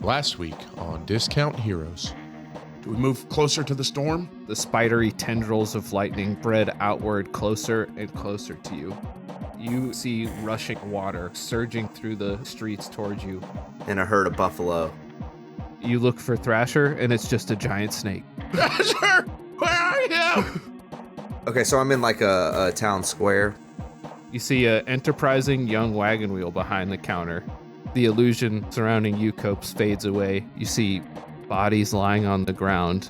Last week on Discount Heroes. Do we move closer to the storm? The spidery tendrils of lightning spread outward closer and closer to you. You see rushing water surging through the streets towards you. And a herd of buffalo. You look for Thrasher, and it's just a giant snake. Thrasher! Where are you? Okay, so I'm in like a town square. You see an enterprising young wagon wheel behind the counter. The illusion surrounding you, Copes, fades away. You see bodies lying on the ground.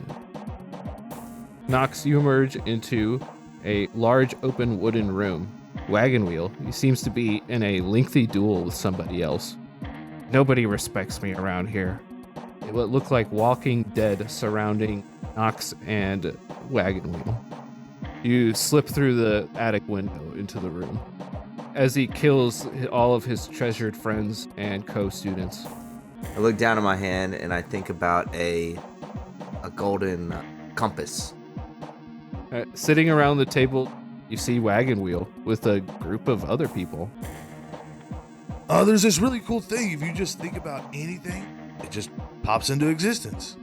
Knox, you emerge into a large open wooden room. Wagon wheel, he seems to be in a lengthy duel with somebody else. Nobody respects me around here. It would look like Walking Dead surrounding Knox and Wagon Wheel. You slip through the attic window into the room as he kills all of his treasured friends and co-students. I look down at my hand and I think about a golden compass. Sitting around the table, you see Wagon Wheel with a group of other people. There's this really cool thing. If you just think about anything, it just pops into existence.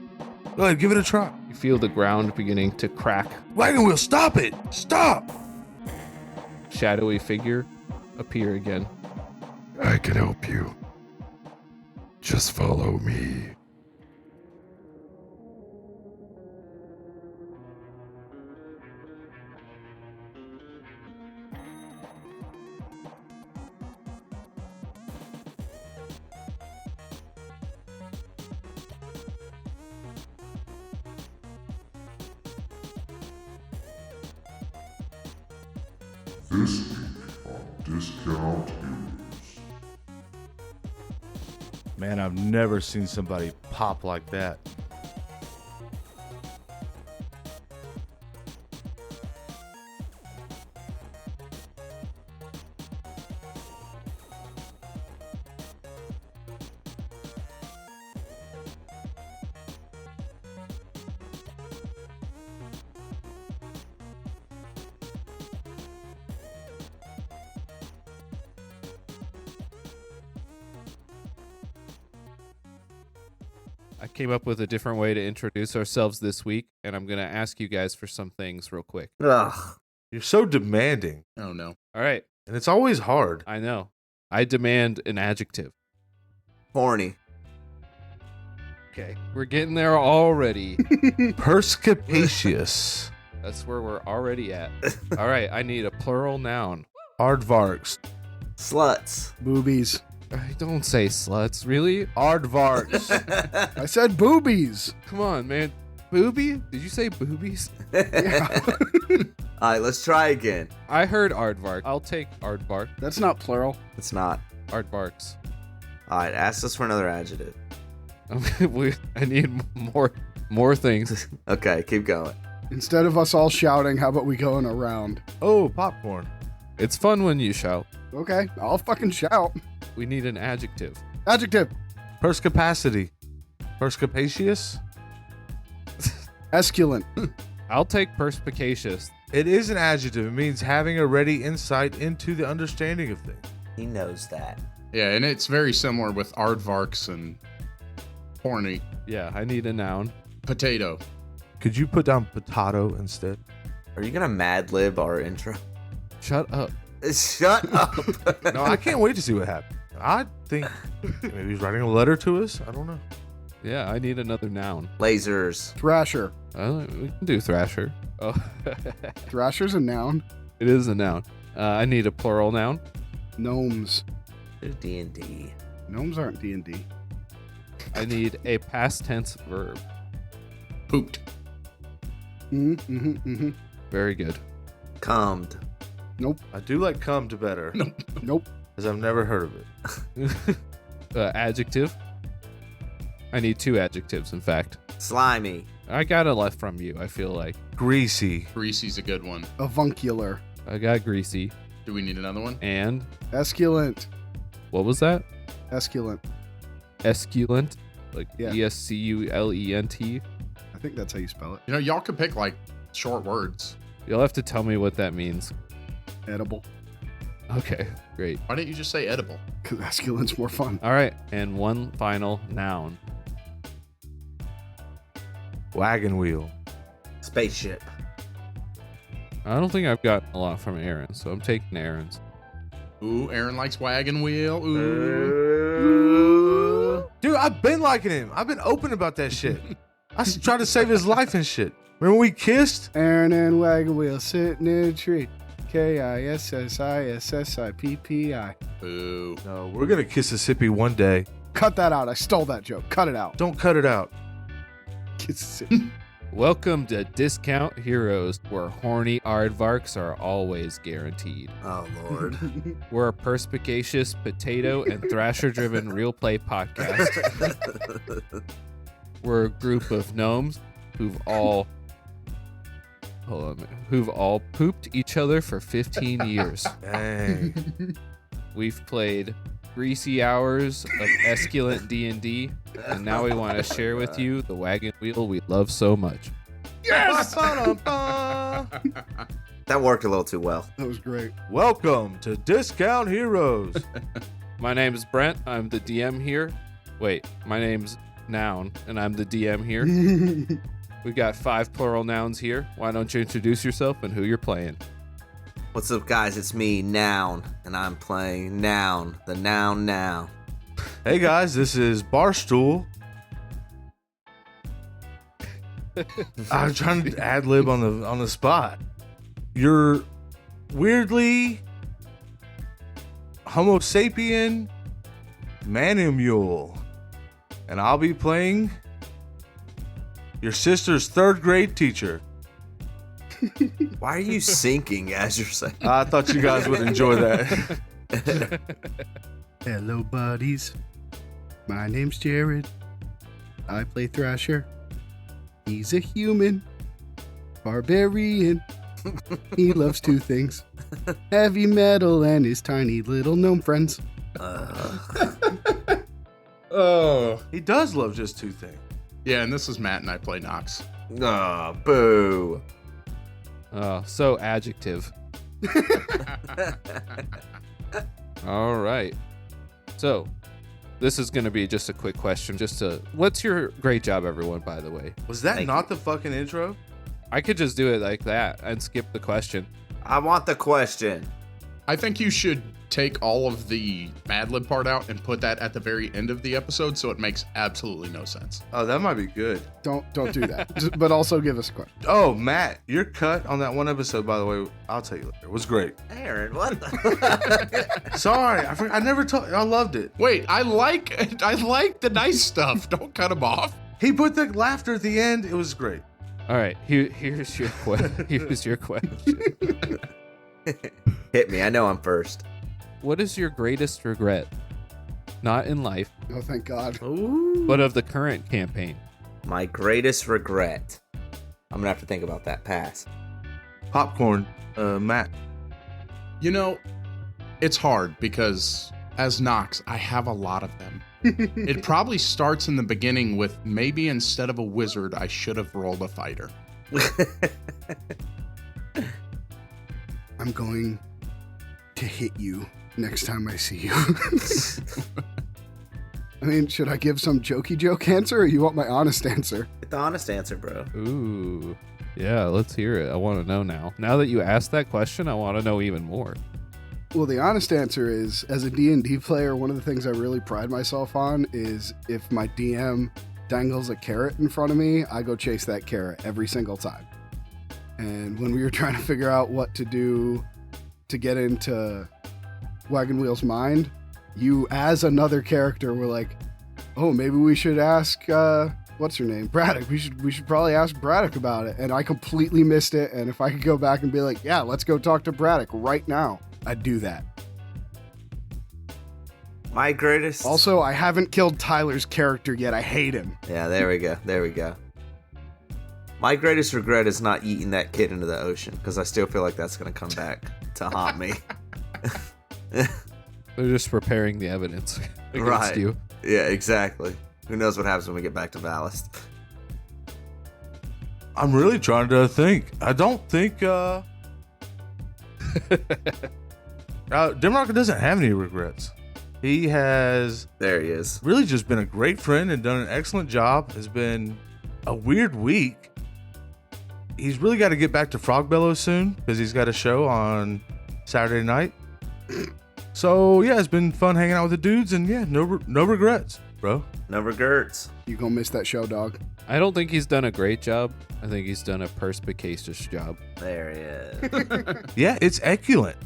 Go ahead, give it a try. You feel the ground beginning to crack. Wagon Wheel, stop it! Stop! Shadowy figure appear again. I can help you. Just follow me. This week on Discount Heroes. Man, I've never seen somebody pop like that. I came up with a different way to introduce ourselves this week, and I'm going to ask you guys for some things real quick. Ugh. You're so demanding, Oh, no. All right, and it's always hard. I know. I demand an adjective. Horny. Okay, we're getting there already. Perspicacious. That's where we're already at. All right, I need a plural noun. Aardvarks. Sluts. Boobies. Don't say sluts, really? Aardvarks. I said boobies. Come on, man. Booby? Did you say boobies? Yeah. Alright, let's try again. I heard aardvark. I'll take aardvark. That's not plural. It's not. Aardvarks. Alright, ask us for another adjective. I need more things. Okay, keep going. Instead of us all shouting, how about we go in a round? Oh, popcorn. It's fun when you shout. Okay, I'll fucking shout. We need an adjective. Adjective. Perspicacity. Perspicacious. Esculent. I'll take perspicacious. It is an adjective. It means having a ready insight into the understanding of things. He knows that. Yeah, and it's very similar with aardvarks and horny. Yeah, I need a noun. Potato. Could you put down potato instead? Are you gonna Mad Lib our intro? Shut up. Shut up. No, I can't wait to see what happens. I think maybe he's writing a letter to us. I don't know. Yeah, I need another noun. Lasers. Thrasher. We can do Thrasher. Oh, Thrasher's a noun. it is a noun. I need a plural noun. Gnomes. There's D&D. Gnomes aren't D&D. I need a past tense verb. Pooped. Very good. Cummed. Nope. I do like come to better, Nope. as I've never heard of it. Adjective. I need two adjectives, in fact. Slimy. I got a left from you, I feel like. Greasy. Greasy's a good one. Avuncular. I got greasy. Do we need another one? And Esculent. what was that? Esculent. Esculent? Like Yeah. Esculent? I think that's how you spell it. You know, y'all could pick like short words. You'll have to tell me what that means. Edible. Okay, great. Why didn't you just say edible? Because esculent's more fun. All right, and one final noun. Wagon Wheel. Spaceship. I don't think I've gotten a lot from Aaron, so I'm taking Aaron's. Ooh, Aaron likes Wagon Wheel. Ooh. Dude, I've been liking him. I've been open about that shit. I tried to save his life and shit. Remember when we kissed? Aaron and Wagon Wheel sitting in a tree. KISSISSIPPI. Boo. No, we're gonna kiss Mississippi one day. Cut that out. I stole that joke. Cut it out. Don't cut it out. Mississippi. Welcome to Discount Heroes, where horny aardvarks are always guaranteed. Oh, Lord. We're a perspicacious, potato, and thrasher-driven real play podcast. We're a group of gnomes who've all pooped each other for 15 years. Dang. We've played greasy hours of esculent D&D, and now we want to share with you the wagon wheel we love so much. Yes! That worked a little too well. That was great. Welcome to Discount Heroes. My name is Brent. I'm the DM here. Wait, my name's Noun, and I'm the DM here. We got 5 plural nouns here. Why don't you introduce yourself and who you're playing? What's up, guys? It's me, Noun, and I'm playing Noun, the Noun now. Hey guys, this is Barstool. I'm trying to ad lib on the spot. You're weirdly Homo sapien Manimule, and I'll be playing your sister's 3rd grade teacher. Why are you sinking as you're saying? I thought you guys would enjoy that. Hello, buddies. My name's Jared. I play Thrasher. He's a human. Barbarian. He loves 2 things. Heavy metal and his tiny little gnome friends. Oh. He does love just 2 things. Yeah, and this is Matt, and I play Nox. Oh, boo. So adjective. All right. So, this is going to be just a quick question. What's your great job, everyone, by the way? Was that Thank not you. the fucking intro? I could just do it like that and skip the question. I want the question. I think you should take all of the Mad Lib part out and put that at the very end of the episode so it makes absolutely no sense. Oh, that might be good. Don't do that. But also give us a question. Oh, Matt, your cut on that one episode, by the way, I'll tell you later, was great. Aaron, what the? Sorry, I never told. I loved it. Wait, I like the nice stuff. Don't cut him off. He put the laughter at the end. It was great. All right, here's your here's your question. Hit me. I know I'm first. What is your greatest regret? Not in life, Oh, thank God. Ooh. but of the current campaign. My greatest regret. I'm gonna have to think about that. Pass. Popcorn, Matt. You know, it's hard because as Nox, I have a lot of them. It probably starts in the beginning with maybe instead of a wizard, I should have rolled a fighter. I'm going to hit you next time I see you. I mean, should I give some jokey joke answer or you want my honest answer? Get the honest answer, bro. Ooh, yeah, let's hear it. I want to know now. Now that you asked that question, I want to know even more. Well, the honest answer is, as a D&D player, one of the things I really pride myself on is if my DM dangles a carrot in front of me, I go chase that carrot every single time. And when we were trying to figure out what to do to get into Wagon Wheel's mind, you, as another character, were like, oh, maybe we should ask, what's her name? Braddock. We should probably ask Braddock about it. And I completely missed it. And if I could go back and be like, yeah, let's go talk to Braddock right now, I'd do that. My greatest. Also, I haven't killed Tyler's character yet. I hate him. Yeah, there we go. There we go. My greatest regret is not eating that kid into the ocean because I still feel like that's going to come back to haunt me. They're just preparing the evidence against Right. you. Yeah, exactly. Who knows what happens when we get back to Ballast? I'm really trying to think. I don't think Dimrocker doesn't have any regrets. He has There he is. really just been a great friend and done an excellent job. Has been a weird week. He's really got to get back to Frog Bellows soon because he's got a show on Saturday night. So yeah, it's been fun hanging out with the dudes, and yeah, no regrets, bro. No regrets. You gonna miss that show, dog? I don't think he's done a great job. I think he's done a perspicacious job. There he is. Yeah, it's excellent.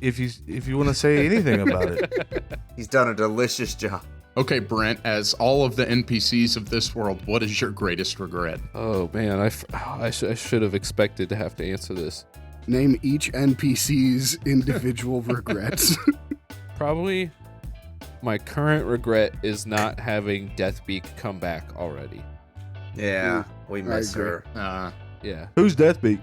If you want to say anything about it, He's done a delicious job. Okay, Brent, as all of the NPCs of this world, what is your greatest regret? Oh man, I should have expected to have to answer this. Name each NPC's individual regrets. Probably my current regret is not having Deathbeak come back already. Yeah, we miss agree. her. Yeah. who's Deathbeak?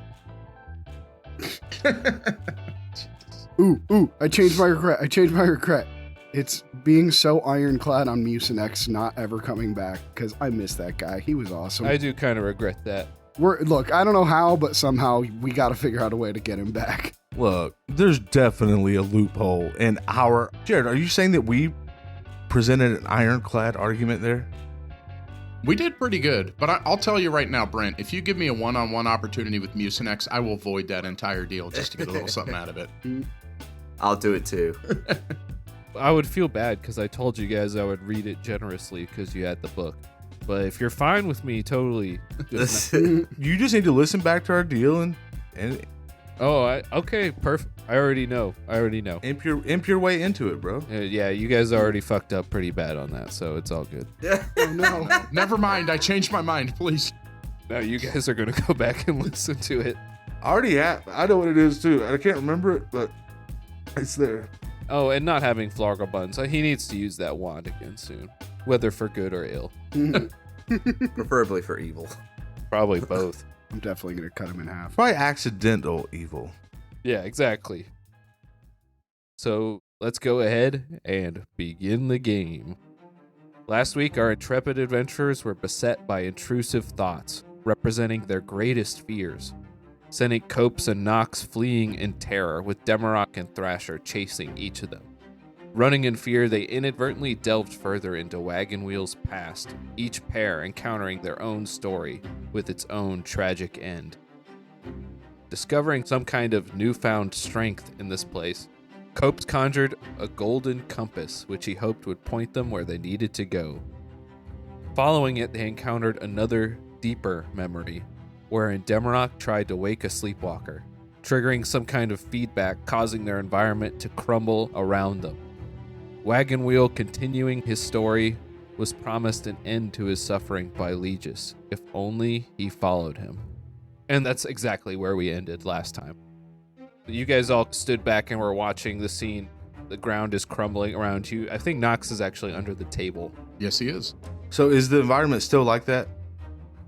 Ooh, I changed my regret. It's being so ironclad on Mucinex not ever coming back, because I miss that guy. He was awesome. I do kind of regret that. Look, I don't know how, but somehow we got to figure out a way to get him back. Look, there's definitely a loophole in our... Jared, are you saying that we presented an ironclad argument there? We did pretty good, but I'll tell you right now, Brent, if you give me a one-on-one opportunity with Mucinex, I will void that entire deal just to get a little something out of it. I'll do it too. I would feel bad because I told you guys I would read it generously because you had the book. But if you're fine with me, totally. You just need to listen back to our deal and Okay, perfect. I already know. imp your way into it, bro. Yeah, you guys already fucked up pretty bad on that, so it's all good. Oh no. Never mind, I changed my mind, please. Now you guys are gonna go back and listen to it. I already have. I know what it is too. I can't remember it, but it's there. Oh, and not having Floggle buns. He needs to use that wand again soon, whether for good or ill. Preferably for evil. Probably both. I'm definitely going to cut him in half. Probably accidental evil. Yeah, exactly. So let's go ahead and begin the game. Last week, our intrepid adventurers were beset by intrusive thoughts, representing their greatest fears, sending Copes and Nox fleeing in terror, with Demarok and Thrasher chasing each of them. Running in fear, they inadvertently delved further into Wagon Wheel's past, each pair encountering their own story with its own tragic end. Discovering some kind of newfound strength in this place, Copes conjured a golden compass which he hoped would point them where they needed to go. Following it, they encountered another, deeper memory, wherein Demarok tried to wake a sleepwalker, triggering some kind of feedback causing their environment to crumble around them. Wagon Wheel, continuing his story, was promised an end to his suffering by Legis, if only he followed him. And that's exactly where we ended last time. You guys all stood back and were watching the scene. The ground is crumbling around you. I think Nox is actually under the table. Yes, he is. So is the environment still like that?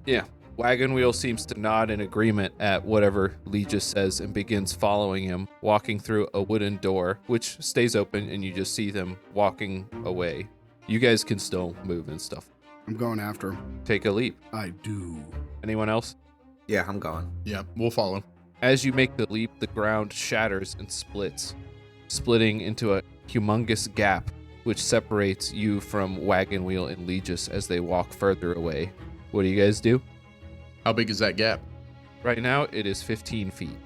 Yeah. Wagon Wheel seems to nod in agreement at whatever Legis says and begins following him, walking through a wooden door, which stays open and you just see them walking away. You guys can still move and stuff. I'm going after him. Take a leap. I do. Anyone else? Yeah, I'm gone. Yeah, we'll follow. As you make the leap, the ground shatters and splits, splitting into a humongous gap, which separates you from Wagon Wheel and Legis as they walk further away. What do you guys do? How big is that gap? Right now, it is 15 feet.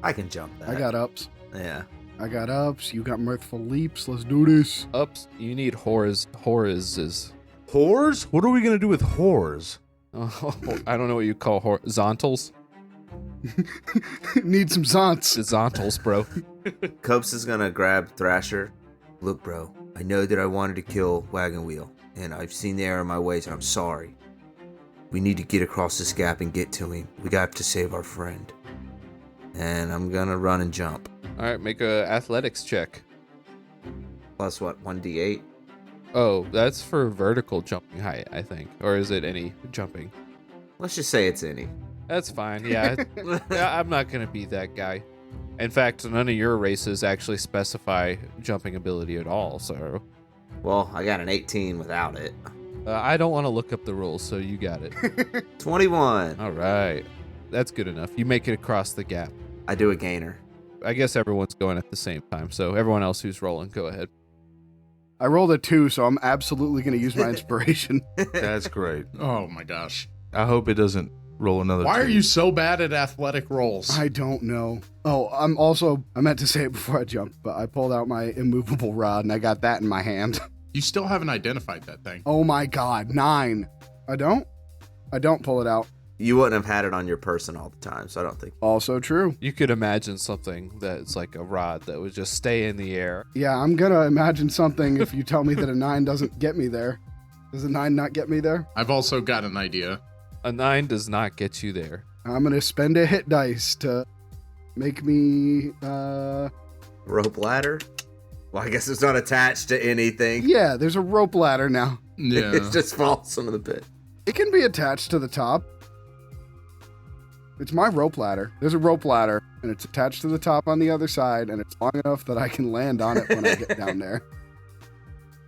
I can jump that. I got ups. Yeah. I got ups. You got mirthful leaps. Let's do this. Ups, you need whores. Whores. Whores? What are we going to do with whores? Oh, I don't know what you call zontals. Need some zonts. Zontals, bro. Copes is gonna grab Thrasher. Look, bro, I know that I wanted to kill Wagon Wheel, and I've seen the error in my ways, and I'm sorry. We need to get across this gap and get to him. We got to save our friend. And I'm gonna run and jump. All right, make a athletics check. Plus what, 1d8? Oh, that's for vertical jumping height, I think. Or is it any jumping? Let's just say it's any. That's fine, yeah. Yeah, I'm not going to be that guy. In fact, none of your races actually specify jumping ability at all, so... Well, I got an 18 without it. I don't want to look up the rules, so you got it. 21. All right. That's good enough. You make it across the gap. I do a gainer. I guess everyone's going at the same time, so everyone else who's rolling, go ahead. I rolled a 2, so I'm absolutely going to use my inspiration. That's great. Oh my gosh. I hope it doesn't roll another. Why are two. you so bad at athletic rolls? I don't know. Oh, I meant to say it before I jumped, but I pulled out my immovable rod and I got that in my hand. You still haven't identified that thing. Oh my God, 9. I don't pull it out. You wouldn't have had it on your person all the time, so I don't think. Also true. You could imagine something that's like a rod that would just stay in the air. Yeah, I'm gonna imagine something if you tell me that a 9 doesn't get me there. Does a 9 not get me there? I've also got an idea. A 9 does not get you there. I'm gonna spend a hit dice to make me, Rope ladder? Well, I guess it's not attached to anything. yeah, there's a rope ladder now. Yeah. It just falls into the pit. It can be attached to the top. It's my rope ladder. There's a rope ladder, and it's attached to the top on the other side, and it's long enough that I can land on it when I get down there.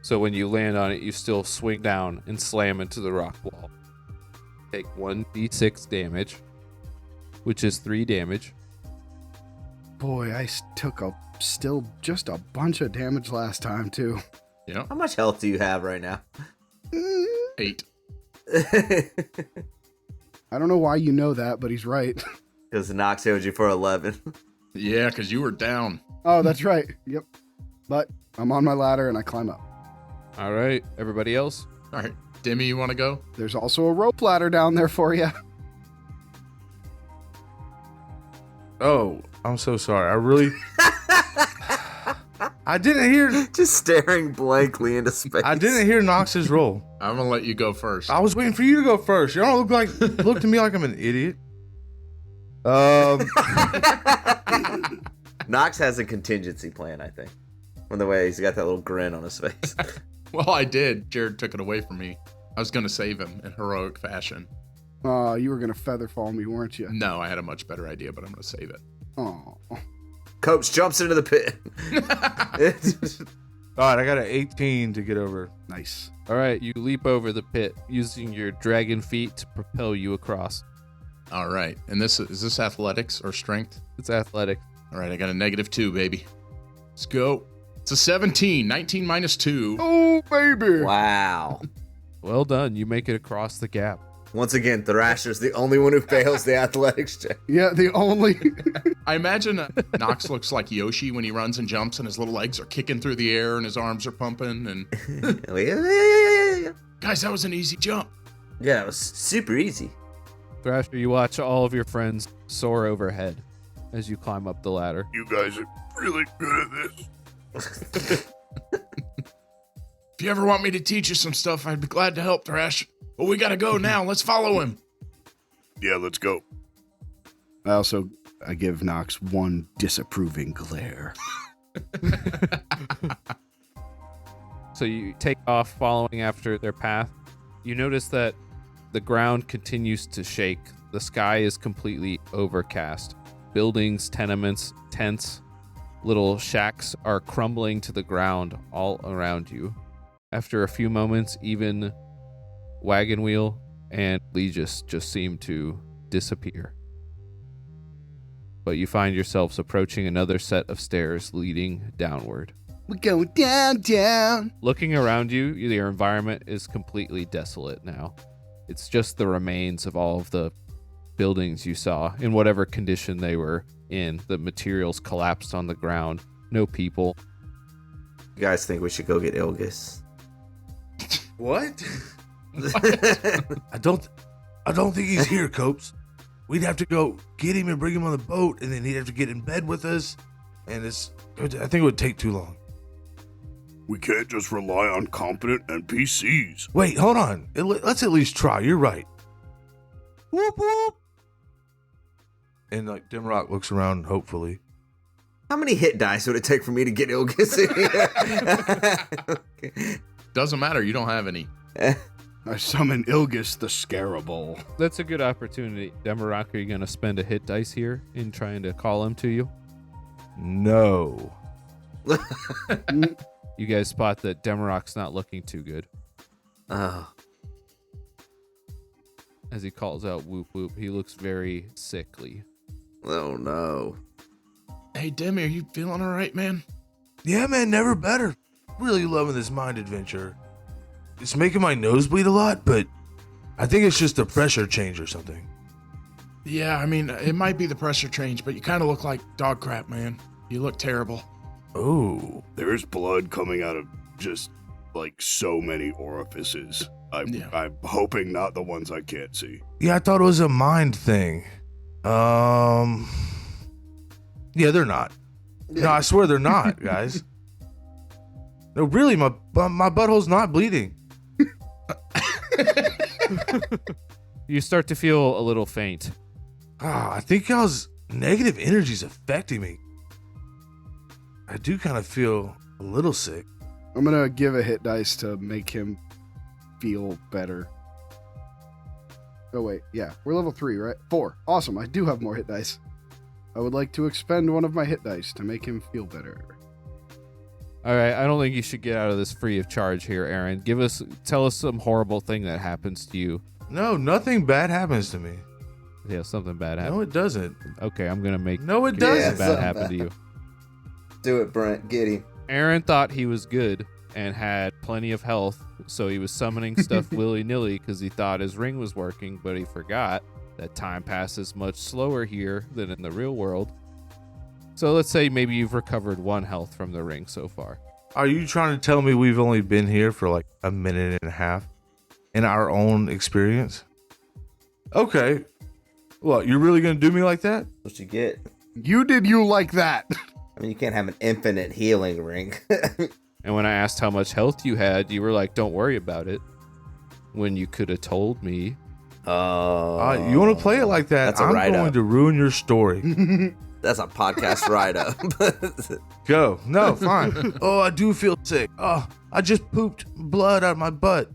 So when you land on it, you still swing down and slam into the rock wall. Take 1d6 damage, which is 3 damage. Boy, I took still just a bunch of damage last time, too. Yeah. How much health do you have right now? 8. I don't know why you know that, but he's right. Because Nox healed you for 11. Yeah, because you were down. Oh, that's right. Yep. But I'm on my ladder and I climb up. All right, everybody else? All right. Demi, you want to go? There's also a rope ladder down there for you. Oh, I'm so sorry. I really. I didn't hear. Just staring blankly into space. I didn't hear Nox's roll. I'm going to let you go first. I was waiting for you to go first. You don't look to me like I'm an idiot. Nox has a contingency plan, I think. From the way he's got that little grin on his face. Well, I did. Jared took it away from me. I was going to save him in heroic fashion. You were going to feather fall me, weren't you? No, I had a much better idea, but I'm going to save it. Oh. Coach jumps into the pit. All right, I got an 18 to get over. Nice. All right, you leap over the pit using your dragon feet to propel you across. All right. And is this athletics or strength? It's athletic. All right, I got a -2, baby. Let's go. It's a 17. 19 minus 2. Oh, baby. Wow. Well done. You make it across the gap. Once again, Thrasher's the only one who fails the athletics check. Yeah, the only... I imagine Nox looks like Yoshi when he runs and jumps and his little legs are kicking through the air and his arms are pumping. And guys, that was an easy jump. Yeah, it was super easy. Thrasher, you watch all of your friends soar overhead as you climb up the ladder. You guys are really good at this. If you ever want me to teach you some stuff, I'd be glad to help, Thrash. But we gotta go now. Let's follow him. Yeah, let's go. I give Nox one disapproving glare. So you take off following after their path. You notice that the ground continues to shake. The sky is completely overcast. Buildings, tenements, tents, little shacks are crumbling to the ground all around you. After a few moments, even Wagon Wheel and Legis just seem to disappear. But you find yourselves approaching another set of stairs leading downward. We're going down. Looking around you, your environment is completely desolate now. It's just the remains of all of the buildings you saw, in whatever condition they were in. The materials collapsed on the ground. No people. You guys think we should go get Ilgis? What? I don't think he's here, Copes. We'd have to go get him and bring him on the boat, and then he'd have to get in bed with us, and I think it would take too long. We can't just rely on competent NPCs. Wait, hold on. Let's at least try. You're right. Whoop whoop. And like Dimrock looks around, hopefully. How many hit dice would it take for me to get Ilgis in here? Doesn't matter. You don't have any. I summon Ilgis the Scarable. That's a good opportunity. Demarok, are you going to spend a hit dice here in trying to call him to you? No. You guys spot that Demarok's not looking too good. Oh. As he calls out whoop whoop, he looks very sickly. Oh no. Hey, Demi, are you feeling all right, man? Yeah, man, never better. Really loving this mind adventure. It's making my nose bleed a lot, but I think it's just the pressure change or something. Yeah, I mean, it might be the pressure change, but you kind of look like dog crap, man. You look terrible. Oh. There's blood coming out of just like so many orifices. I'm hoping not the ones I can't see. Yeah, I thought it was a mind thing. Yeah, they're not. No, I swear they're not, guys. No, really, my butthole's not bleeding. You start to feel a little faint. I think y'all's negative energy's affecting me. I do kind of feel a little sick. I'm going to give a hit dice to make him feel better. Oh, wait. Yeah. We're level 3, right? 4. Awesome. I do have more hit dice. I would like to expend one of my hit dice to make him feel better. All right, I don't think you should get out of this free of charge here, Aaron. Tell us some horrible thing that happens to you. No, nothing bad happens to me. Yeah, something bad happens. No, it doesn't. Okay, I'm gonna make No, it something doesn't. bad happen to you. Do it, Brent. Get him. Aaron thought he was good and had plenty of health, so he was summoning stuff willy-nilly because he thought his ring was working, but he forgot that time passes much slower here than in the real world. So let's say maybe you've recovered 1 health from the ring so far. Are you trying to tell me we've only been here for like a minute and a half in our own experience? Okay. What, you're really going to do me like that? What you get? You did you like that? I mean, you can't have an infinite healing ring. And when I asked how much health you had, you were like, don't worry about it. When you could have told me. You want to play it like that? That's a I'm write-up. going to ruin your story. That's a podcast write-up. Go. No, fine. Oh, I do feel sick. Oh, I just pooped blood out of my butt.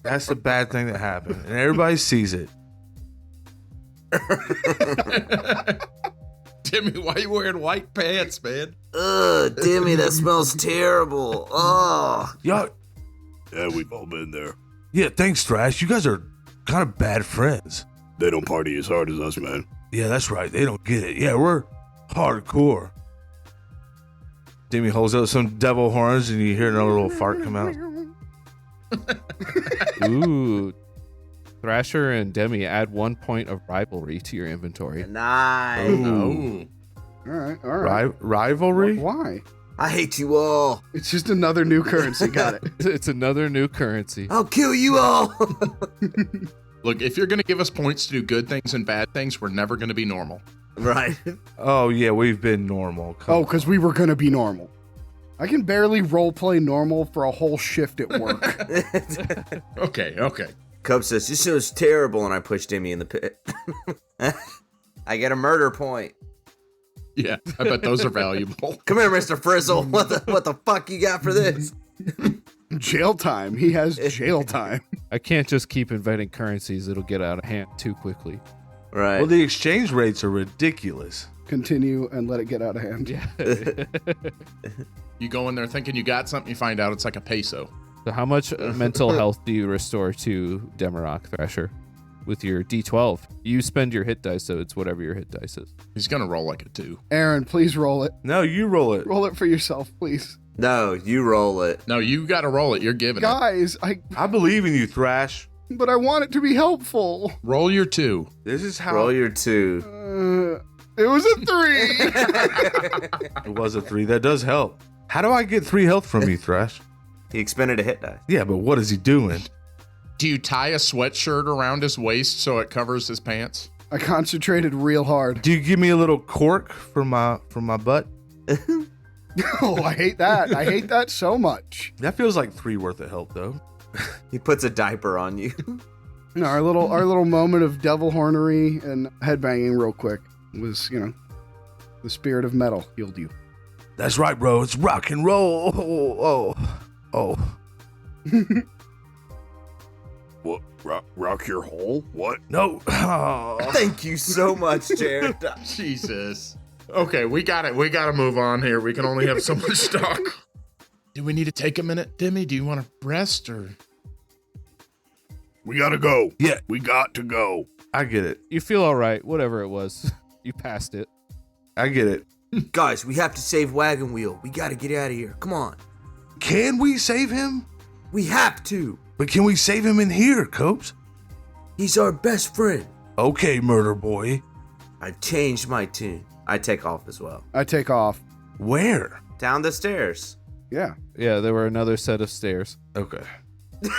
That's the bad thing that happened. And everybody sees it. Timmy, why are you wearing white pants, man? Ugh, Dimmy, that smells terrible. Oh. Y'all, Yeah, we've all been there. yeah, thanks, Thrash. You guys are kind of bad friends. They don't party as hard as us, man. Yeah, that's right. They don't get it. Yeah, we're hardcore. Demi holds out some devil horns and you hear another little fart come out. Ooh. Thrasher and Demi add 1 point of rivalry to your inventory. Nice. Oh. All right. Rivalry? Why? I hate you all. It's just another new currency. Got it. It's another new currency. I'll kill you all. Look, if you're going to give us points to do good things and bad things, we're never going to be normal. Right. Oh, yeah, we've been normal. Come Oh, because we were going to be normal. I can barely roleplay normal for a whole shift at work. Okay. Cub says, this show's terrible, and I push Dimmy in the pit. I get a murder point. Yeah, I bet those are valuable. Come here, Mr. Frizzle. What the fuck you got for this? Jail time. He has jail time. I can't just keep inventing currencies. It'll get out of hand too quickly. Right. Well, the exchange rates are ridiculous. Continue and let it get out of hand. Yeah. You go in there thinking you got something, you find out it's like a peso. So how much mental health do you restore to Demarok, Thrasher? With your D12. You spend your hit dice, so it's whatever your hit dice is. He's going to roll like a 2. Aaron, please roll it. No, you roll it. Roll it for yourself, please. No, you roll it. No, you got to roll it. You're giving it. Guys, I believe in you, Thrash. but I want it to be helpful. Roll your 2. This is how Roll your 2. It was a 3. it was a 3. That does help. How do I get 3 health from you, Thrash? He expended a hit die. Yeah, but what is he doing? Do you tie a sweatshirt around his waist so it covers his pants? I concentrated real hard. Do you give me a little cork for my butt? Oh, I hate that. I hate that so much. That feels like 3 worth of help, though. He puts a diaper on you. No, our little moment of devil hornery and headbanging real quick was, the spirit of metal healed you. That's right, bro. It's rock and roll. Oh. What? Rock your hole? What? No. Oh. Thank you so much, Jared. Jesus. Okay, we got it. We got to move on here. We can only have so much stock. Do we need to take a minute, Demi? Do you want to rest or? We gotta go. Yeah. We got to go. I get it. You feel all right, whatever it was. You passed it. I get it. Guys, we have to save Wagon Wheel. We gotta get out of here. Come on. Can we save him? We have to. But can we save him in here, Copes? He's our best friend. Okay, murder boy. I've changed my tune. I take off as well. I take off. Where? Down the stairs. Yeah. Yeah, there were another set of stairs. Okay.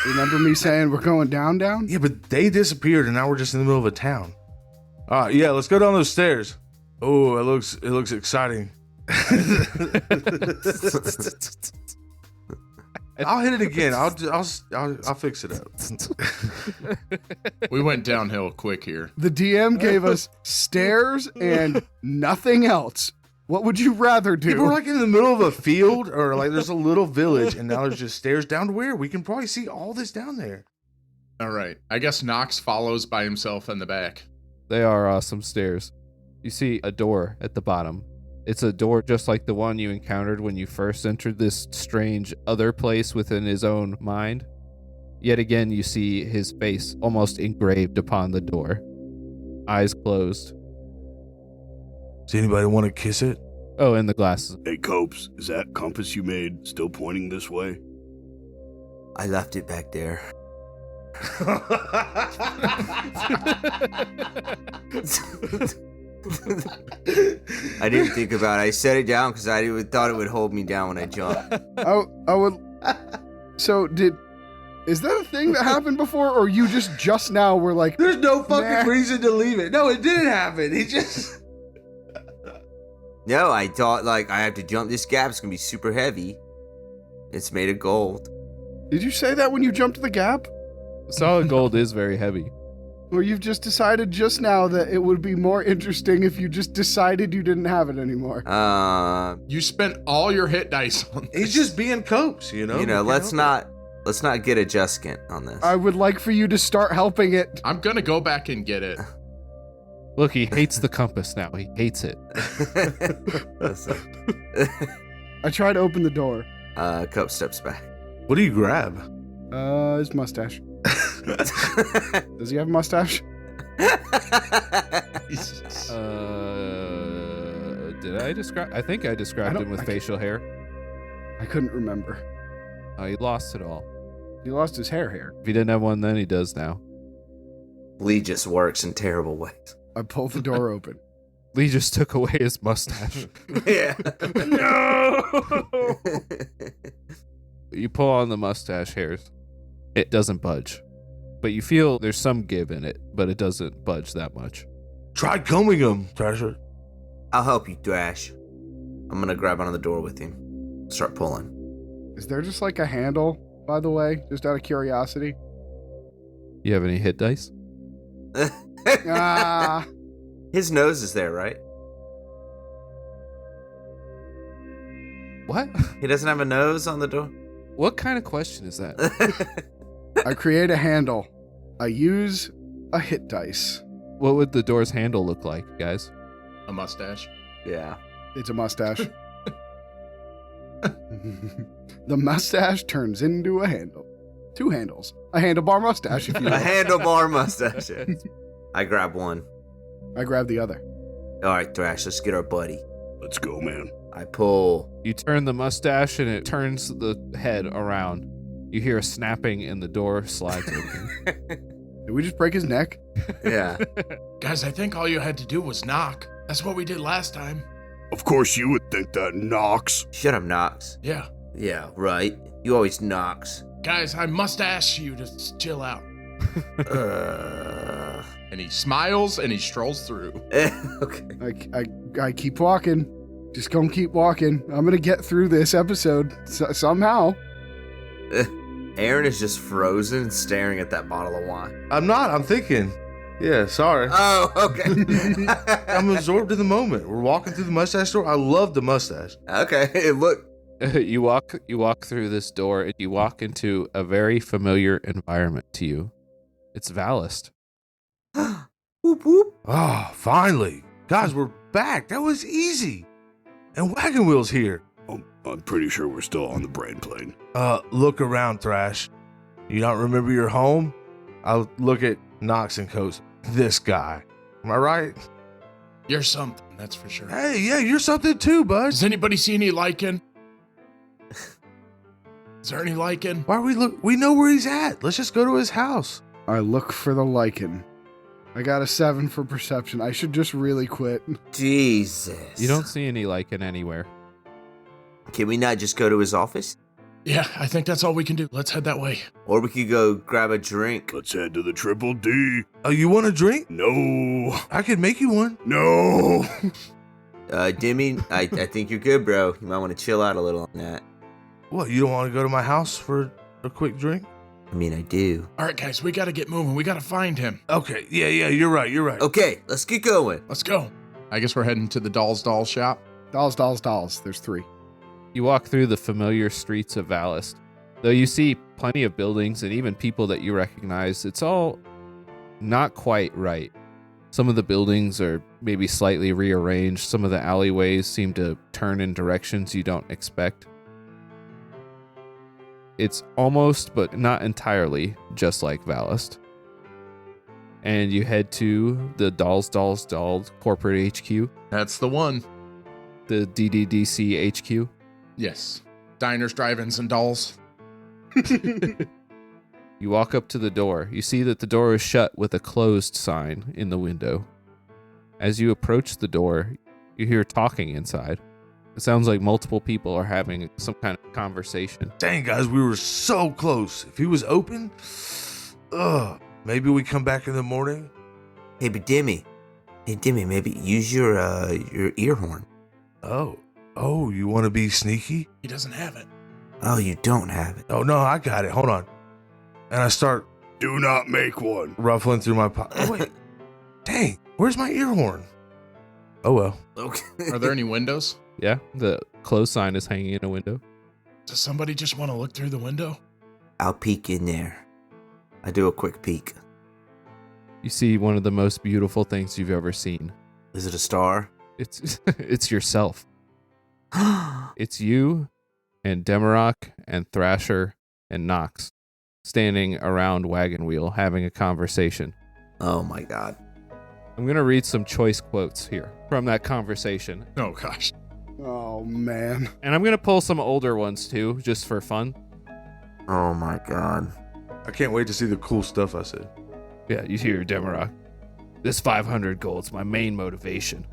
Remember me saying we're going down? Yeah, but they disappeared and now we're just in the middle of a town. All right, yeah, let's go down those stairs. Oh, it looks exciting. I'll hit it again. I'll fix it up. We went downhill quick here. The DM gave us stairs and nothing else. What would you rather do? We're like in the middle of a field or like there's a little village and now there's just stairs down to where we can probably see all this down there. All right. I guess Nox follows by himself in the back. They are awesome stairs. You see a door at the bottom. It's a door just like the one you encountered when you first entered this strange other place within his own mind. Yet again, you see his face almost engraved upon the door. Eyes closed. Does anybody want to kiss it? Oh, and the glasses. Hey, Copes, is that compass you made still pointing this way? I left it back there. I didn't think about it. I set it down because I thought it would hold me down when I jumped. I would. So is that a thing that happened before, or you just now were like, There's no fucking Nah. reason to leave it. No, it didn't happen. He just... No, I thought like I have to jump this gap. It's gonna be super heavy. It's made of gold. did you say that when you jumped the gap? Solid gold is very heavy. Or you've just decided just now that it would be more interesting if you just decided you didn't have it anymore? You spent all your hit dice on this. He's just being Copes, you know? Let's not get a Juscant on this. I would like for you to start helping it. I'm going to go back and get it. Look, he hates the compass now. He hates it. I try to open the door. Cup steps back. What do you grab? His mustache. Does he have a mustache? Did I describe? I think I described him with facial hair. I couldn't remember. He lost it all. He lost his hair. If he didn't have one then, he does now. Lee just works in terrible ways. I pull the door open. Lee just took away his mustache. Yeah. No! You pull on the mustache hairs. It doesn't budge. But you feel there's some give in it, but it doesn't budge that much. Try combing him, Thrasher. I'll help you, Thrash. I'm gonna grab onto the door with him. Start pulling. Is there just like a handle, by the way? Just out of curiosity. You have any hit dice? Ah, His nose is there, right? What? He doesn't have a nose on the door? What kind of question is that? I create a handle. I use a hit dice. What would the door's handle look like, guys? A mustache. Yeah. It's a mustache. The mustache turns into a handle. 2 handles. A handlebar mustache, if you A will. handlebar mustache. I grab one. I grab the other. All right, Thrash, let's get our buddy. Let's go, man. I pull. You turn the mustache and it turns the head around. You hear a snapping and the door slides open. Did we just break his neck? Yeah. Guys, I think all you had to do was knock. That's what we did last time. Of course you would think that, Nox. Shut up, Nox. Yeah. Yeah, right. You always Nox. Guys, I must ask you to chill out. And he smiles and he strolls through. Okay. I keep walking. Just gonna keep walking. I'm gonna get through this episode somehow. Aaron is just frozen staring at that bottle of wine. I'm not. I'm thinking. Yeah, sorry. Oh, okay. I'm absorbed in the moment. We're walking through the mustache store. I love the mustache. Okay, look. You walk through this door and you walk into a very familiar environment to you. It's Valist. Whoop, whoop. Oh, finally. Guys, we're back. That was easy. And Wagon Wheel's here. I'm pretty sure we're still on the brain plane. Look around, Thrash. You don't remember your home? I look at Nox and Coast. This guy. Am I right? You're something, that's for sure. Hey, yeah, you're something too, bud. Does anybody see any lichen? Is there any lichen? Why are we look? We know where he's at. Let's just go to his house. I look for the lichen. I got a 7 for perception. I should just really quit. Jesus. You don't see any lichen anywhere. Can we not just go to his office? Yeah, I think that's all we can do. Let's head that way. Or we could go grab a drink. Let's head to the Triple D. Oh, you want a drink? No. I could make you one. No. Demi, I think you're good, bro. You might want to chill out a little on that. What, you don't want to go to my house for a quick drink? I mean, I do. All right, guys, we got to get moving. We got to find him. Okay, yeah, you're right. Okay, let's get going. Let's go. I guess we're heading to the doll shop. Dolls. There's 3. You walk through the familiar streets of Valist. Though you see plenty of buildings and even people that you recognize, it's all not quite right. Some of the buildings are maybe slightly rearranged. Some of the alleyways seem to turn in directions you don't expect. It's almost, but not entirely, just like Valist. And you head to the Dolls corporate HQ, That's the one. the DDDC HQ. Yes. Diners, drive-ins, and dolls. You walk up to the door. You see that the door is shut with a closed sign in the window. As you approach the door, you hear talking inside. It sounds like multiple people are having some kind of conversation. Dang, guys, we were so close. If he was open, maybe we come back in the morning. Hey, but Demi, maybe use your ear horn. Oh, you want to be sneaky? He doesn't have it. Oh, you don't have it. Oh, no, I got it. Hold on. And I start Do not make one. ruffling through my pocket. Oh, wait. Dang, where's my ear horn? Oh, well. Okay. Are there any windows? Yeah, the closed sign is hanging in a window. Does somebody just want to look through the window? I'll peek in there. I do a quick peek. You see one of the most beautiful things you've ever seen. Is it a star? It's yourself. It's you and Demarok and Thrasher and Nox standing around Wagon Wheel having a conversation. Oh my god. I'm going to read some choice quotes here from that conversation. Oh, gosh. Oh, man. And I'm going to pull some older ones too, just for fun. Oh my god. I can't wait to see the cool stuff I said. Yeah, you hear Demarok. This 500 gold's my main motivation.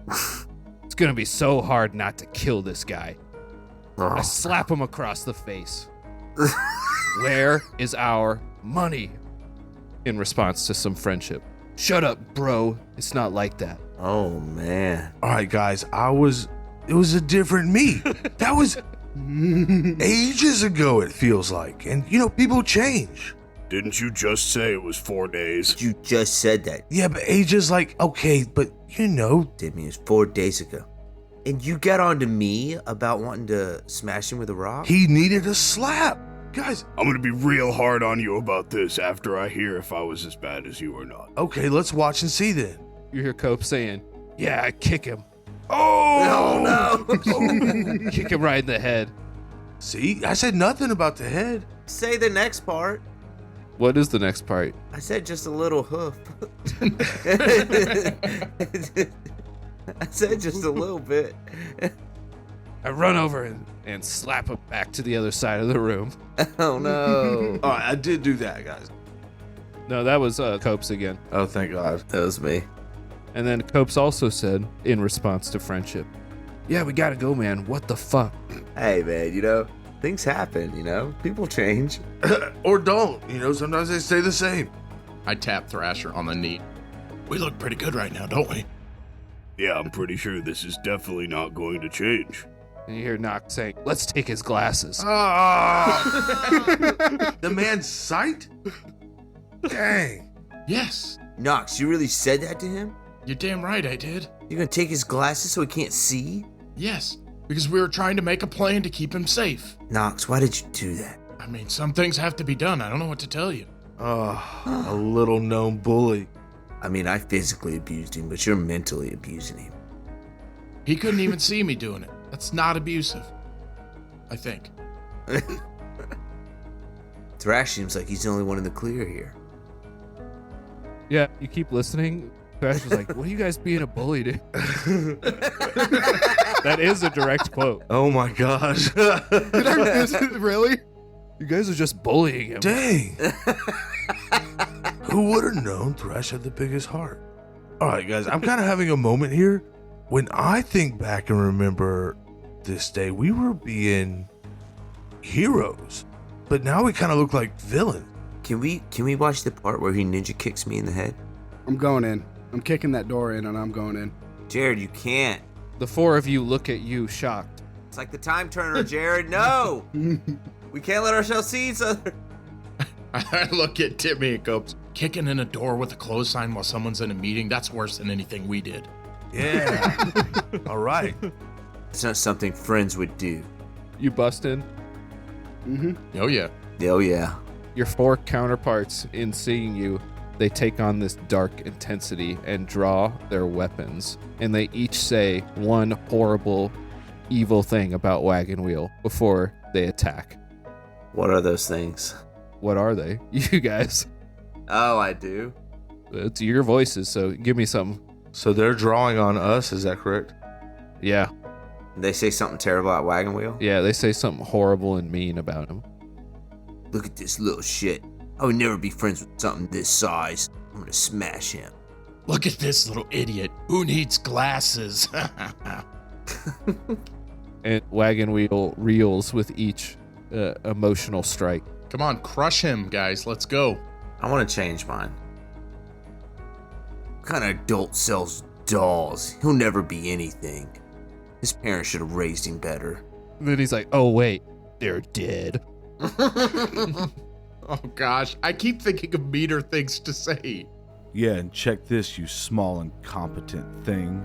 It's going to be so hard not to kill this guy. I Oh. slap him across the face. Where is our money? In response to some friendship. Shut up, bro. It's not like that. Oh man. All right, guys, it was a different me. That was ages ago, it feels like. And, people change. Didn't you just say it was 4 days? You just said that. Yeah, but ages okay, but Demi, it was 4 days ago. And you got on to me about wanting to smash him with a rock? he needed a slap. Guys, I'm gonna be real hard on you about this after I hear if I was as bad as you or not. okay, let's watch and see then. You hear Cope saying, yeah, I kick him. Oh no. Kick him right in the head. See, I said nothing about the head. Say the next part. What is the next part? I said just a little hoof. I said just a little bit. I run over and slap him back to the other side of the room. Oh no. All right, I did do that, guys. No, that was Copes again. Oh, thank God. That was me. And then Copes also said, in response to friendship, yeah, we gotta go, man. What the fuck? Hey man, things happen, people change. Or don't. Sometimes they stay the same. I tap Thrasher on the knee. We look pretty good right now, don't we? Yeah, I'm pretty sure this is definitely not going to change. And you hear Nox saying, let's take his glasses. The man's sight? Dang. Yes. Nox, you really said that to him? You're damn right I did. You're gonna take his glasses so he can't see? Yes, because we were trying to make a plan to keep him safe. Nox, why did you do that? I mean, some things have to be done. I don't know what to tell you. Oh, a little known bully. I mean, I physically abused him, but you're mentally abusing him. He couldn't even see me doing it. That's not abusive. I think. Thrash seems like he's the only one in the clear here. Yeah, you keep listening. Thrash was like, what are you guys being a bully to? That is a direct quote. Oh my gosh. Is it really? You guys are just bullying him. Dang. Who would have known Thresh had the biggest heart? All right, guys, I'm kind of having a moment here. When I think back and remember this day, we were being heroes, but now we kind of look like villains. Can we watch the part where he ninja kicks me in the head? I'm going in. I'm kicking that door in and I'm going in. Jared, you can't. The four of you look at you shocked. It's like the time turner, Jared. No! We can't let ourselves see each other. I look at Timmy and goes, kicking in a door with a close sign while someone's in a meeting, that's worse than anything we did. Yeah. All right. It's not something friends would do. You bust in. Oh, yeah. Oh, yeah. Your four counterparts, in seeing you, they take on this dark intensity and draw their weapons. And they each say one horrible, evil thing about Wagon Wheel before they attack. What are those things? What are they? You guys. Oh, I do. It's your voices, so give me something. So they're drawing on us, is that correct? Yeah. They say something terrible about Wagon Wheel? Yeah, they say something horrible and mean about him. Look at this little shit. I would never be friends with something this size. I'm gonna smash him. Look at this little idiot. Who needs glasses? And Wagon Wheel reels with each emotional strike. Come on, crush him, guys. Let's go. I want to change mine. What kind of adult sells dolls? He'll never be anything. His parents should have raised him better. And then he's like, oh, wait, they're dead. Oh, gosh. I keep thinking of meaner things to say. Yeah, and check this, you small incompetent thing.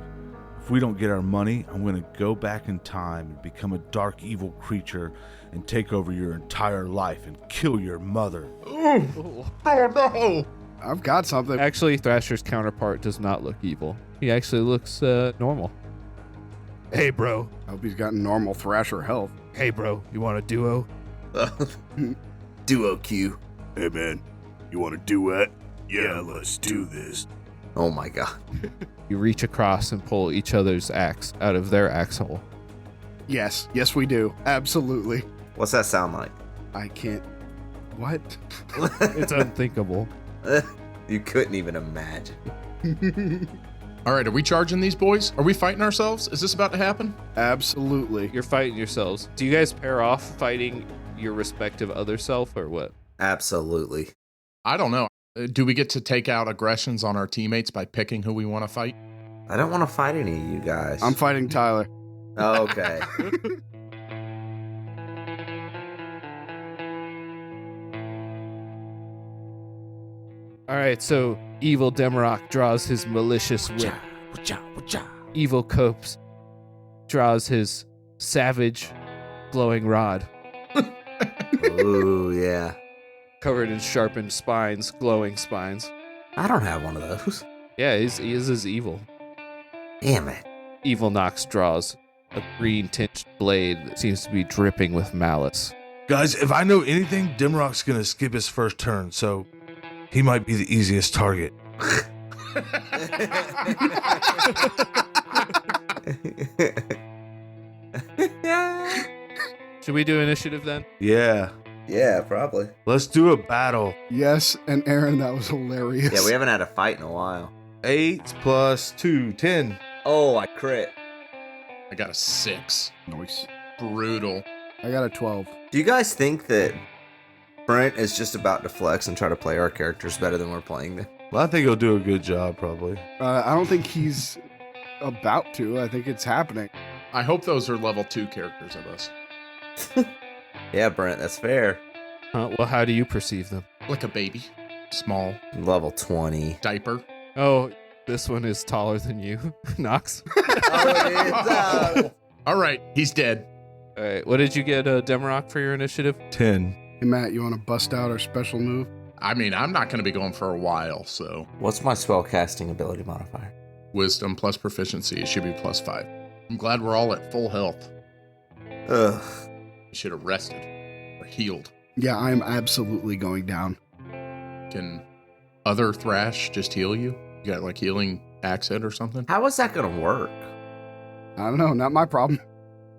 If we don't get our money, I'm going to go back in time and become a dark evil creature and take over your entire life and kill your mother. Oh, no. I've got something. Actually, Thrasher's counterpart does not look evil. He actually looks normal. Hey, bro. I hope he's got normal Thrasher health. Hey, bro. You want a duo? Duo Q. Hey, man, you want a duet? Yeah, let's do this. Oh my god. You reach across and pull each other's axe out of their axe hole. Yes, we do. Absolutely. What's that sound like? I can't. What? It's unthinkable. You couldn't even imagine. All right, are we charging these boys? Are we fighting ourselves? Is this about to happen? Absolutely. You're fighting yourselves. Do you guys pair off fighting your respective other self or what? Absolutely. I don't know. Do we get to take out aggressions on our teammates by picking who we want to fight? I don't want to fight any of you guys. I'm fighting Tyler. Okay. All right, so Evil Demarok draws his malicious whip. Evil Copes draws his savage glowing rod. Ooh, yeah. Covered in sharpened spines, glowing spines. I don't have one of those. Yeah, he is as evil. Damn it. Evil Nox draws a green tinged blade that seems to be dripping with malice. Guys, if I know anything, Dimrock's going to skip his first turn, so he might be the easiest target. Should we do initiative then? Yeah. Yeah, probably. Let's do a battle. Yes, and Aaron, that was hilarious. Yeah, we haven't had a fight in a while. 8 plus 2, 10. Oh, I crit. I got a 6. Nice. Brutal. I got a 12. Do you guys think that Brent is just about to flex and try to play our characters better than we're playing them? Well, I think he'll do a good job, probably. I don't think he's about to. I think it's happening. I hope those are level 2 characters of us. Yeah, Brent, that's fair. Well, how do you perceive them? Like a baby. Small. Level 20. Diaper. Oh, this one is taller than you, Nox. All right, he's dead. All right, what did you get, Demarok, for your initiative? 10. Hey, Matt, you want to bust out our special move? I mean, I'm not going to be going for a while, so What's my spellcasting ability modifier? wisdom plus proficiency, it should be plus 5. I'm glad we're all at full health. Ugh. We should have rested or healed. Yeah, I am absolutely going down. Can other Thrash just heal you? You got like healing axe head or something? How is that going to work? I don't know. Not my problem.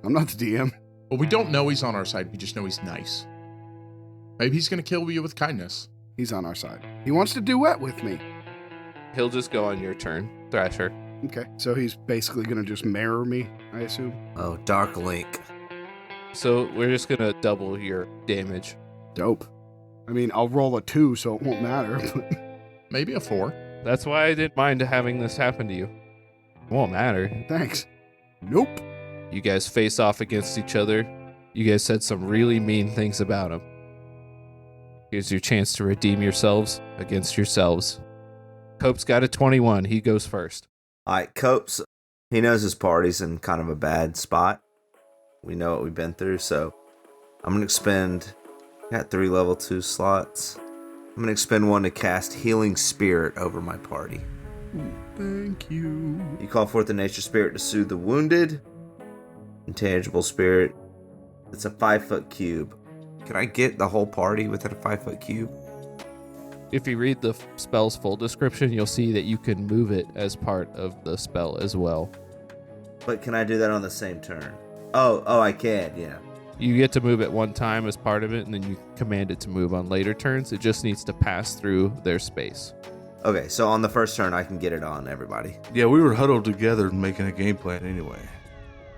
I'm not the DM. Well, we don't know he's on our side. We just know he's nice. Maybe he's going to kill you with kindness. He's on our side. He wants to duet with me. He'll just go on your turn, Thrasher. Okay, so he's basically going to just mirror me, I assume. Oh, Dark Link. So we're just gonna double your damage. Dope. I mean, I'll roll a 2, so it won't matter. Maybe a 4. That's why I didn't mind having this happen to you. It won't matter. Thanks. Nope. You guys face off against each other. You guys said some really mean things about him. Here's your chance to redeem yourselves against yourselves. Cope's got a 21. He goes first. All right, Copes, he knows his party's in kind of a bad spot. We know what we've been through, so I'm going to expend... Got 3 level 2 slots. I'm going to expend 1 to cast Healing Spirit over my party. Thank you. You call forth the nature spirit to soothe the wounded. Intangible spirit. It's a 5-foot cube. Can I get the whole party within a 5-foot cube? If you read the spell's full description, you'll see that you can move it as part of the spell as well. But can I do that on the same turn? Oh, I can, yeah. You get to move it one time as part of it, and then you command it to move on later turns. It just needs to pass through their space. Okay, so on the first turn, I can get it on everybody. Yeah, we were huddled together making a game plan anyway.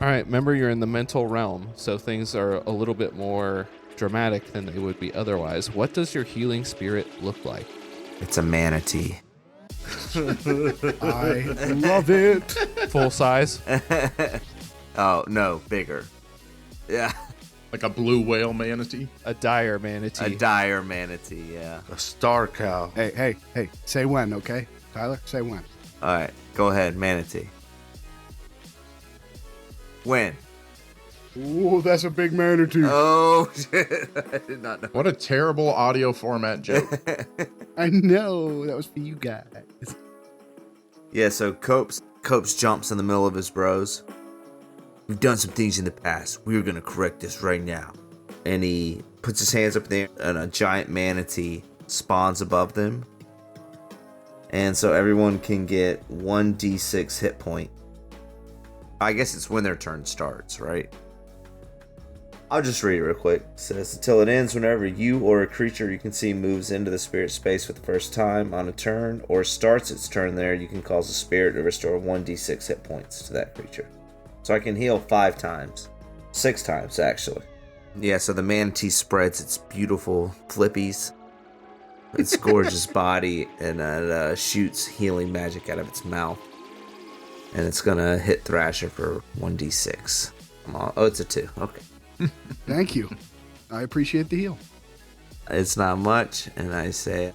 All right, remember you're in the mental realm, so things are a little bit more dramatic than they would be otherwise. What does your healing spirit look like? It's a manatee. I love it. Full size? Oh, no, bigger. Yeah. Like a blue whale manatee. A dire manatee. A dire manatee, yeah. A star cow. Hey, say when, okay? Tyler, say when. All right, go ahead, manatee. When? Ooh, that's a big manatee. Oh, shit. I did not know. What a terrible audio format joke. I know. That was for you guys. Yeah, so Copes jumps in the middle of his bros. We've done some things in the past. We're going to correct this right now. And he puts his hands up there, and a giant manatee spawns above them. And so everyone can get 1d6 hit point. I guess it's when their turn starts, right? I'll just read it real quick. It says, until it ends, whenever you or a creature you can see moves into the spirit space for the first time on a turn, or starts its turn there, you can cause the spirit to restore 1d6 hit points to that creature. So I can heal 5 times. 6 times, actually. Yeah, so the manatee spreads its beautiful flippies, its gorgeous body, and it shoots healing magic out of its mouth. And it's going to hit Thrasher for 1d6. Oh, it's a 2. Okay. Thank you. I appreciate the heal. It's not much, and I say,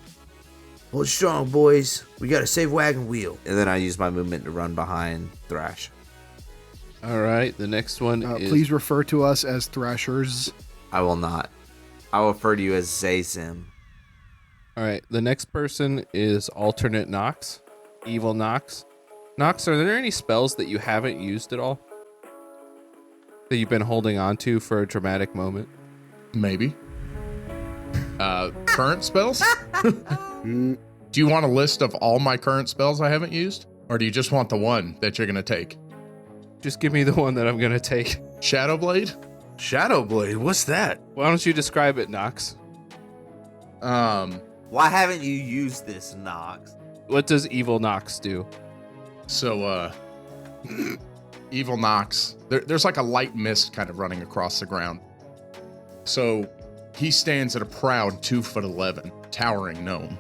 hold strong, boys. We got to save Wagon Wheel. And then I use my movement to run behind Thrash. All right, the next one is... Please refer to us as Thrashers. I will not. I will refer to you as Zazim. All right, the next person is Alternate Nox. Evil Nox. Nox, are there any spells that you haven't used at all? That you've been holding on to for a dramatic moment? Maybe. Current spells? Do you want a list of all my current spells I haven't used? Or do you just want the one that you're going to take? Just give me the one that I'm going to take. Shadowblade? Shadowblade? What's that? Why don't you describe it, Nox? Why haven't you used this, Nox? What does Evil Nox do? So, Evil Nox, there's like a light mist kind of running across the ground. So he stands at a proud 2'11", towering gnome.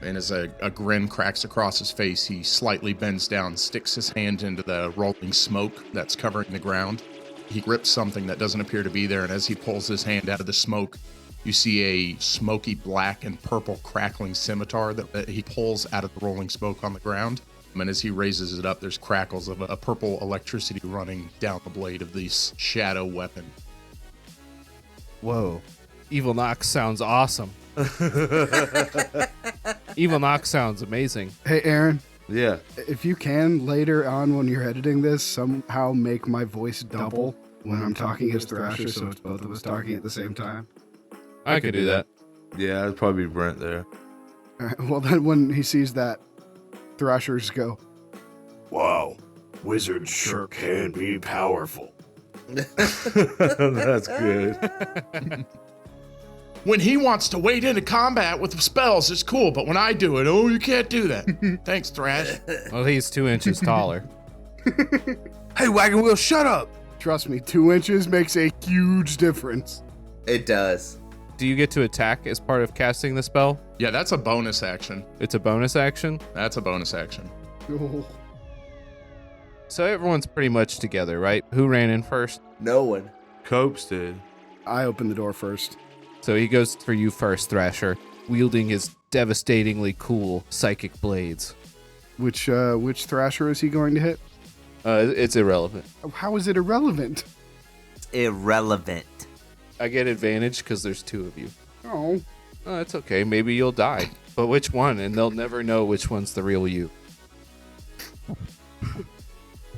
And as a grin cracks across his face, he slightly bends down, sticks his hand into the rolling smoke that's covering the ground. He grips something that doesn't appear to be there, and as he pulls his hand out of the smoke, you see a smoky black and purple crackling scimitar that he pulls out of the rolling smoke on the ground. And as he raises it up, there's crackles of a purple electricity running down the blade of this shadow weapon. Whoa. Evil Nox sounds awesome. Evil Nox sounds amazing. Hey, Aaron. Yeah. If you can, later on when you're editing this, somehow make my voice double when I'm talking as Thrasher, so it's both of us talking at the same time. I could do that. Yeah, it'd probably be Brent there. All right, well, then when he sees that, Thrashers go, Wow, wizards sure can be powerful. That's good. When he wants to wade into combat with spells, it's cool, but when I do it, oh, you can't do that. Thanks, Thrash. Well, he's 2 inches taller. Hey, Wagon Wheel, shut up. Trust me, 2 inches makes a huge difference. It does. Do you get to attack as part of casting the spell? Yeah, that's a bonus action. It's a bonus action. That's a bonus action. Oh, So everyone's pretty much together, right? Who ran in first? No one. Copes did. I opened the door first. So he goes for you first, Thrasher, wielding his devastatingly cool psychic blades. Which Thrasher is he going to hit? It's irrelevant. How is it irrelevant? Irrelevant. I get advantage because there's 2 of you. Oh, Oh, that's okay. Maybe you'll die. But which one? And they'll never know which one's the real you.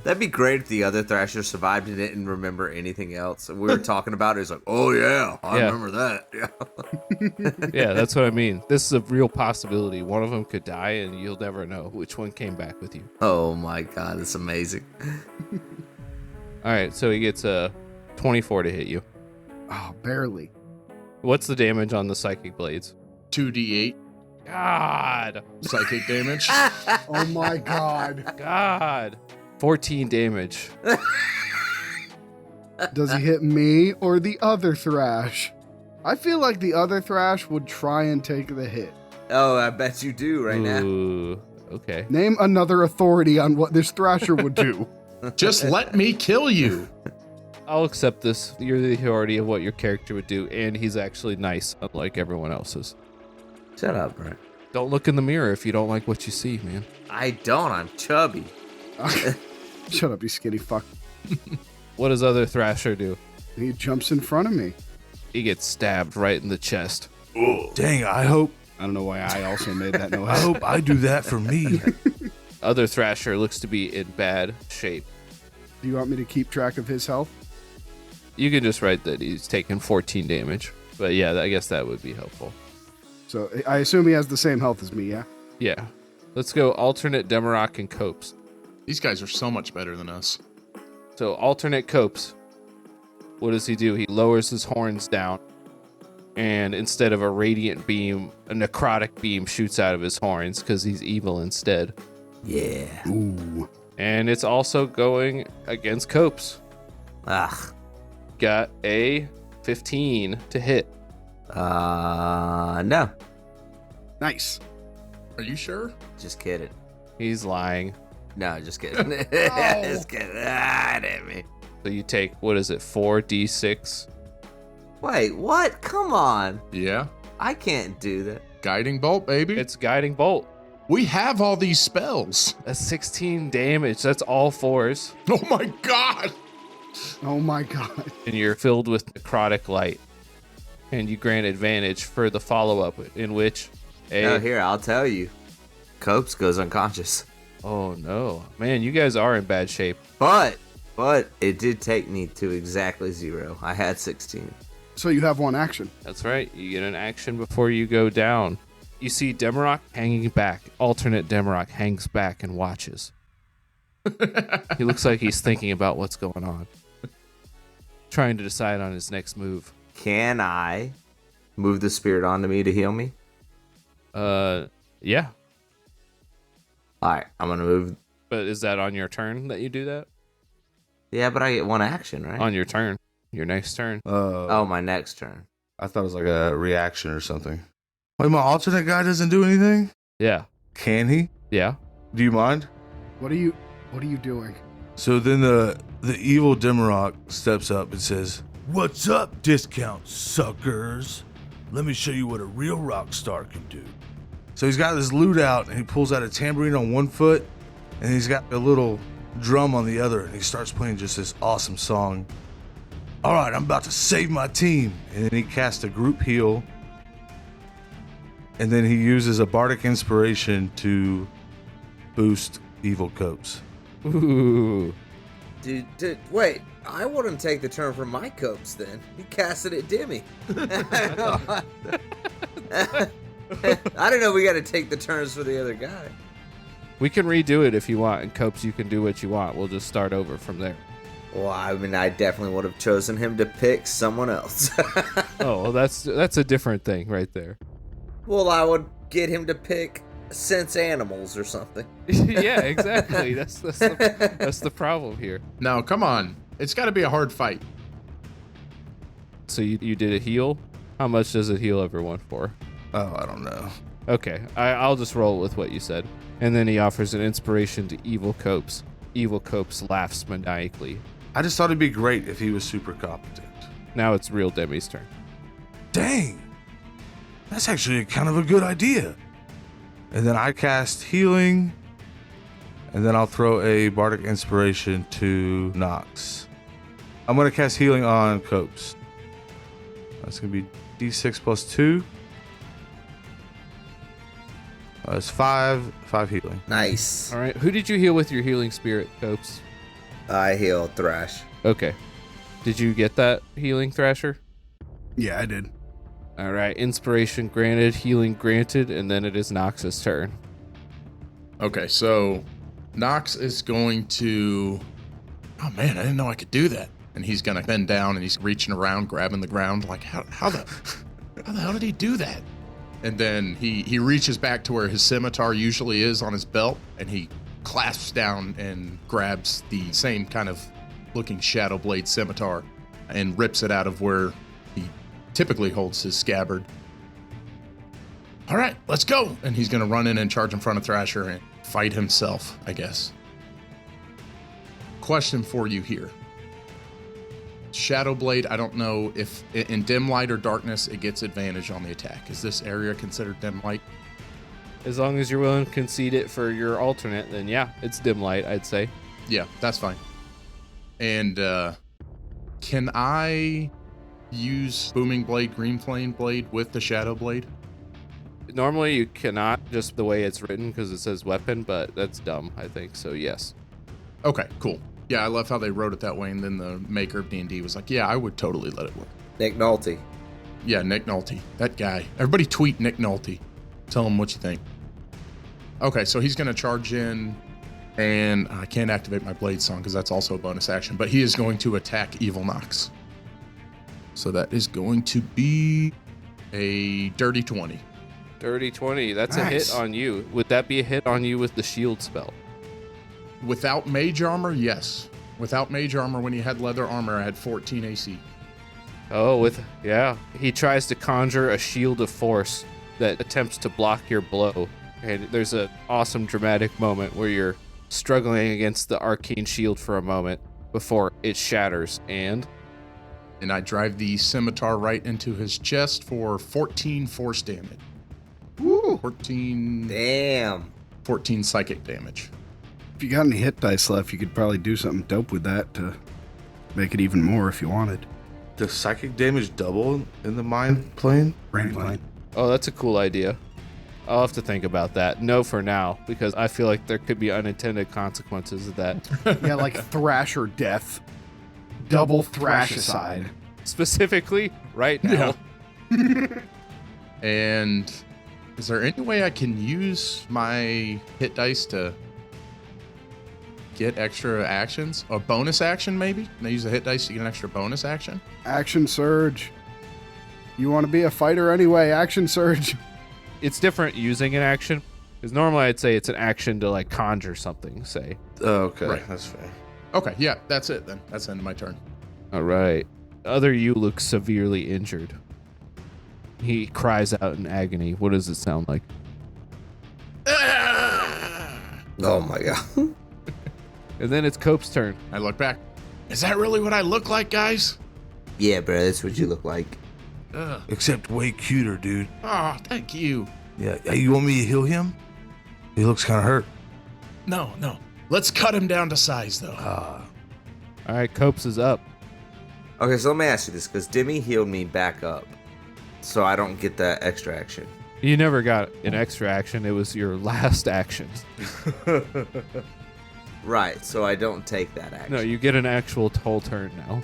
That'd be great if the other Thrasher survived and didn't remember anything else. We were talking about it. It's like, oh, yeah, I Yeah. remember that. Yeah. Yeah, that's what I mean. This is a real possibility. One of them could die, and you'll never know which one came back with you. Oh, my God. That's amazing. All right, so he gets a 24 to hit you. oh, barely. What's the damage on the psychic blades? 2d8 God. psychic damage. Oh my God. God. 14 damage. Does he hit me or the other Thrash? I feel like the other Thrash would try and take the hit. Oh, I bet you do right now. Ooh, okay. Name another authority on what this Thrasher would do. Just let me kill you. I'll accept this. You're the authority of what your character would do, and he's actually nice, unlike everyone else's. Shut up, Brent. Don't look in the mirror if you don't like what you see, man. I don't. I'm chubby. Shut up, you skinny fuck. What does other Thrasher do? He jumps in front of me. He gets stabbed right in the chest. Dang, I hope I don't know why I also made that I noise. hope I do that for me. Other Thrasher looks to be in bad shape. Do you want me to keep track of his health? You can just write that he's taken 14 damage. But yeah, I guess that would be helpful. So I assume he has the same health as me, yeah? Yeah. Let's go alternate Demarok and Copes. These guys are so much better than us. So alternate Copes. What does he do? He lowers his horns down. And instead of a radiant beam, a necrotic beam shoots out of his horns because he's evil instead. Yeah. Ooh. And it's also going against Copes. Ugh. Got a 15 to hit. No. Nice. Are you sure? Just kidding. He's lying. No, just kidding. Just kidding. Ah, damn me. So you take, what is it, 4d6? Wait, what? Come on. Yeah. I can't do that. Guiding bolt, baby. It's Guiding Bolt. We have all these spells. That's 16 damage. That's all 4s. Oh my God. Oh my God. And you're filled with necrotic light. And you grant advantage for the follow-up, in which No, here, I'll tell you. Copes goes unconscious. Oh no. Man, you guys are in bad shape. But it did take me to exactly 0. I had 16. So you have one action. That's right. You get an action before you go down. You see Demarok hanging back. Alternate Demarok hangs back and watches. He looks like he's thinking about what's going on. Trying to decide on his next move. Can I move the spirit onto me to heal me? Yeah. All right, I'm going to move. But is that on your turn that you do that? Yeah, but I get one action, right? On your turn. Your next turn. Oh, my next turn. I thought it was like a reaction or something. Wait, my alternate guy doesn't do anything? Yeah. Can he? Yeah. Do you mind? What are you doing? So then the evil Demarok steps up and says, "What's up, discount suckers? Let me show you what a real rock star can do." So he's got his lute out and he pulls out a tambourine on one foot and he's got a little drum on the other and he starts playing just this awesome song. All right, I'm about to save my team. And then he casts a group heal. And then he uses a bardic inspiration to boost evil Copes. Ooh. Dude, wait. I wouldn't take the turn from my Copes then. He casted it Dimmy. I don't know. We got to take the turns for the other guy. We can redo it if you want, and Copes, you can do what you want. We'll just start over from there. Well, I mean, I definitely would have chosen him to pick someone else. Oh, well, that's a different thing right there. Well, I would get him to pick sense animals or something. Yeah, exactly. That's the problem here. No, come on. It's got to be a hard fight. So you did a heal? How much does it heal everyone for? Oh, I don't know. Okay, I'll just roll with what you said. And then he offers an inspiration to Evil Copes. Evil Copes laughs maniacally. I just thought it'd be great if he was super competent. Now it's real Demi's turn. Dang. That's actually kind of a good idea. And then I cast healing. And then I'll throw a bardic inspiration to Nox. I'm going to cast healing on Copes. That's going to be D6 plus 2. That's 5 healing. Nice. All right, who did you heal with your healing spirit, Copes? I heal Thrash. Okay. Did you get that healing, Thrasher? Yeah, I did. All right, inspiration granted, healing granted, and then it is Nox's turn. Okay, so Nox is going to... Oh, man, I didn't know I could do that. And he's going to bend down, and he's reaching around, grabbing the ground. Like, how the hell did he do that? And then he reaches back to where his scimitar usually is on his belt, and he clasps down and grabs the same kind of looking shadow blade scimitar and rips it out of where he typically holds his scabbard. All right, let's go. And he's going to run in and charge in front of Thrasher and fight himself, I guess. Question for you here. Shadow Blade, I don't know if in dim light or darkness it gets advantage on the attack. Is this area considered dim light? As long as you're willing to concede it for your alternate, then yeah, it's dim light, I'd say. Yeah, that's fine. And can I use Booming Blade, Green Flame Blade with the Shadow Blade? Normally you cannot, just the way it's written, because it says weapon, but that's dumb, I think, so yes. Okay, cool. Yeah, I love how they wrote it that way, and then the maker of D&D was like, yeah, I would totally let it work. Nick Nolte. Yeah, Nick Nolte. That guy. Everybody tweet Nick Nolte. Tell him what you think. Okay, so he's going to charge in, and I can't activate my Blade Song because that's also a bonus action, but he is going to attack Evil Nox. So that is going to be a dirty 20. Dirty 20, that's Nice. a hit on you. Would that be a hit on you with the shield spell? Without Mage Armor, yes. Without Mage Armor, when he had Leather Armor, I had 14 AC. Oh, yeah. He tries to conjure a shield of force that attempts to block your blow. And there's an awesome dramatic moment where you're struggling against the arcane shield for a moment before it shatters. And I drive the scimitar right into his chest for 14 force damage. Woo! 14 psychic damage. If you got any hit dice left, you could probably do something dope with that to make it even more if you wanted. Does psychic damage double in the mind plane? Brain plane. oh, that's a cool idea. I'll have to think about that. No for now, because I feel like there could be unintended consequences of that. Yeah, like Thrasher death. Double Thrashicide. Specifically, right now. And is there any way I can use my hit dice to get extra actions? A bonus action, maybe? Can I use the hit dice to get an extra bonus action? Action Surge. You want to be a fighter anyway, Action Surge. It's different using an action. Because normally I'd say it's an action to like conjure something, say. Oh, okay, Right. that's fair. Okay, yeah, that's it then. That's the end of my turn. All right. Other you looks severely injured. He cries out in agony. What does it sound like? Oh my god. And then it's Cope's turn. I look back. Is that really what I look like, guys? Yeah, bro, that's what you look like. Ugh. Except way cuter, dude. Oh, thank you. Yeah, you want me to heal him? He looks kind of hurt. No. Let's cut him down to size, though. All right, Copes is up. Okay, so let me ask you this, because Demi healed me back up, so I don't get that extra action. You never got an extra action. It was your last action. Right, so I don't take that action. No, you get an actual whole turn now.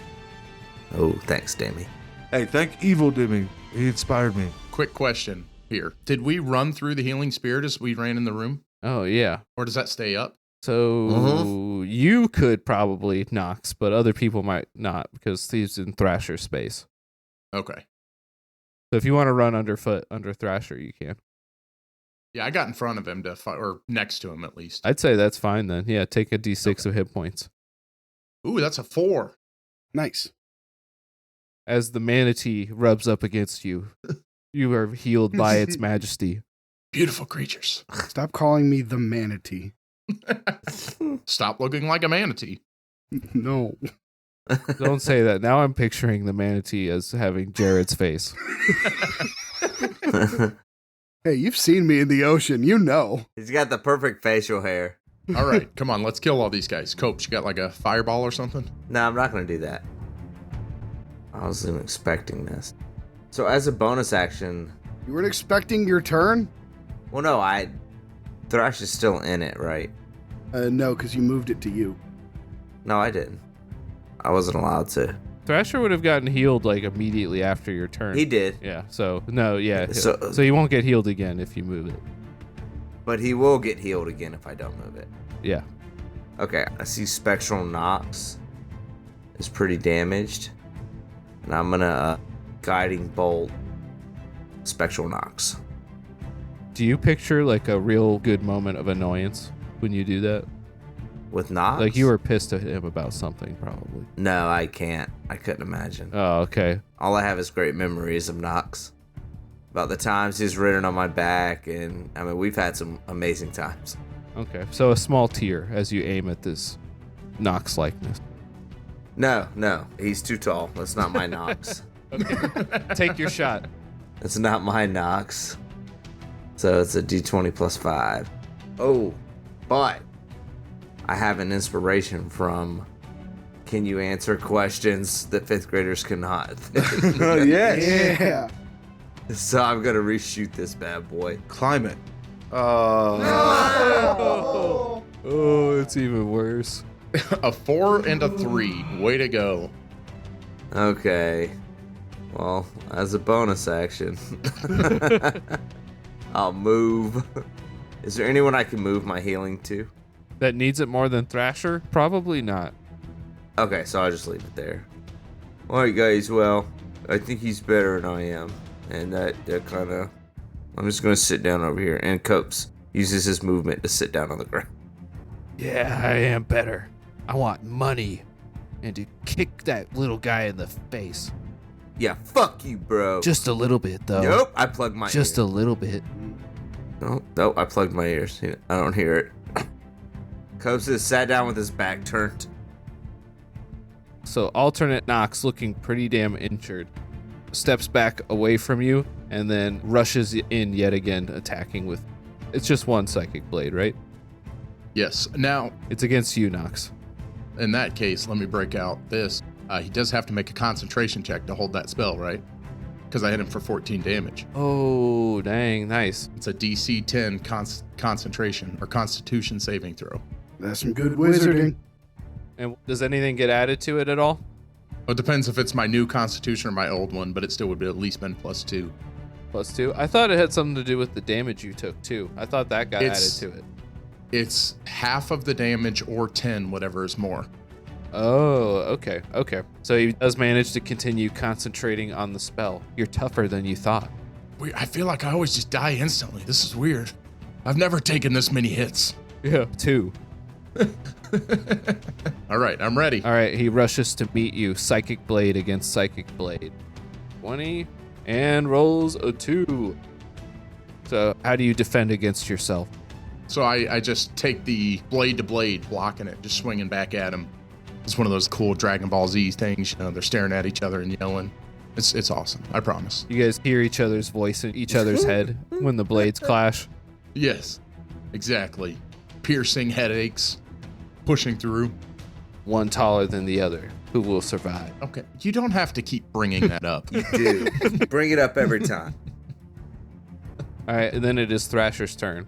Oh, thanks, Demi. Hey, thank Evil Demi. He inspired me. Quick question here. Did we run through the healing spirit as we ran in the room? Oh, yeah. Or does that stay up? So you could probably Nox, but other people might not because he's in Thrasher space. Okay. So if you want to run underfoot under Thrasher, you can. Yeah, I got in front of him to fight, or next to him at least. I'd say that's fine then. Yeah, take a d6 of hit points. Ooh, that's a 4. Nice. As the manatee rubs up against you, you are healed by its majesty. Beautiful creatures. Stop calling me the manatee. Stop looking like a manatee. No. Don't say that. Now I'm picturing the manatee as having Jared's face. Hey, you've seen me in the ocean. You know. He's got the perfect facial hair. All right, come on, let's kill all these guys. Copes, you got like a fireball or something? No, I'm not going to do that. I wasn't expecting this. So as a bonus action... You weren't expecting your turn? Well, no, Thrash is still in it, right? No, because you moved it to you. No, I didn't. I wasn't allowed to. Thrasher would have gotten healed like immediately after your turn. He did. Yeah, so no, yeah. So So you won't get healed again if you move it. But he will get healed again if I don't move it. Yeah. Okay, I see Spectral Nox is pretty damaged. And I'm going to Guiding Bolt Spectral Nox. Do you picture like a real good moment of annoyance when you do that? With Nox? Like you were pissed at him about something, probably. No, I can't. I couldn't imagine. Oh, okay. All I have is great memories of Nox. About the times he's ridden on my back, and I mean, we've had some amazing times. Okay. So a small tear as you aim at this Nox likeness. No, he's too tall. That's not my Nox. Take your shot. It's not my Nox. So it's a d20 plus 5. Oh, but I have an inspiration from Can You Answer Questions That Fifth Graders Cannot? Yes. Yeah. So I'm going to reshoot this bad boy. Climate. Oh, it's even worse. A 4 and a 3. Way to go. Okay. Well, as a bonus action, I'll move. Is there anyone I can move my healing to? That needs it more than Thrasher? Probably not. Okay, so I'll just leave it there. Alright, guys, well, I think he's better than I am. And that kind of... I'm just going to sit down over here. And Copes uses his movement to sit down on the ground. Yeah, I am better. I want money. And to kick that little guy in the face. Yeah, fuck you, bro. Just a little bit, though. Nope, I plugged my Just ear. a little bit. Nope, I plugged my ears. I don't hear it. Copes is sat down with his back turned. So alternate Nox, looking pretty damn injured, steps back away from you and then rushes in yet again, attacking with... It's just one psychic blade, right? Yes. Now, It's against you, Nox. in that case, let me break out this. He does have to make a concentration check to hold that spell, right? Because I hit him for 14 damage. Oh, dang, nice. It's a DC 10 concentration or constitution saving throw. That's some good wizarding. And does anything get added to it at all? Well, it depends if it's my new constitution or my old one, but it still would be at least been +2. +2? I thought it had something to do with the damage you took, too. I thought that got It's- added to it. It's half of the damage or 10, whatever is more. Oh, okay. So he does manage to continue concentrating on the spell. You're tougher than you thought. I feel like I always just die instantly. This is weird. I've never taken this many hits. Yeah, 2. All right, I'm ready. All right, he rushes to meet you. Psychic Blade against Psychic Blade. 20 and rolls a 2. So how do you defend against yourself? So I just take the blade to blade, blocking it, just swinging back at him. It's one of those cool Dragon Ball Z things. You know, they're staring at each other and yelling. It's awesome. I promise. You guys hear each other's voice in each other's head when the blades clash. Yes, exactly. Piercing headaches, pushing through. One taller than the other. Who will survive? Okay, you don't have to keep bringing that up. Dude, bring it up every time. All right, and then it is Thrasher's turn.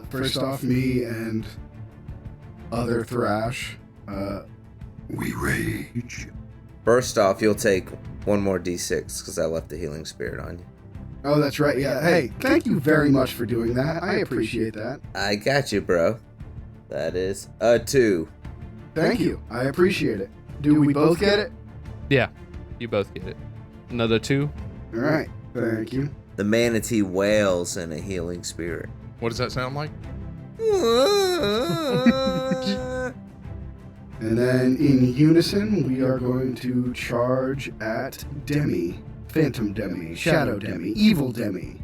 First off, me and other Thrash. We rage. First off, you'll take one more d6 because I left the healing spirit on you. Oh, that's right. Yeah. Hey, thank you very much for doing that. I appreciate that. I got you, bro. That is a 2. Thank you. I appreciate it. Do we both get it? Yeah, you both get it. Another 2. All right. Thank you. The manatee wails in a healing spirit. What does that sound like? And then in unison, we are going to charge at Demi. Phantom Demi, Shadow Demi, Evil Demi.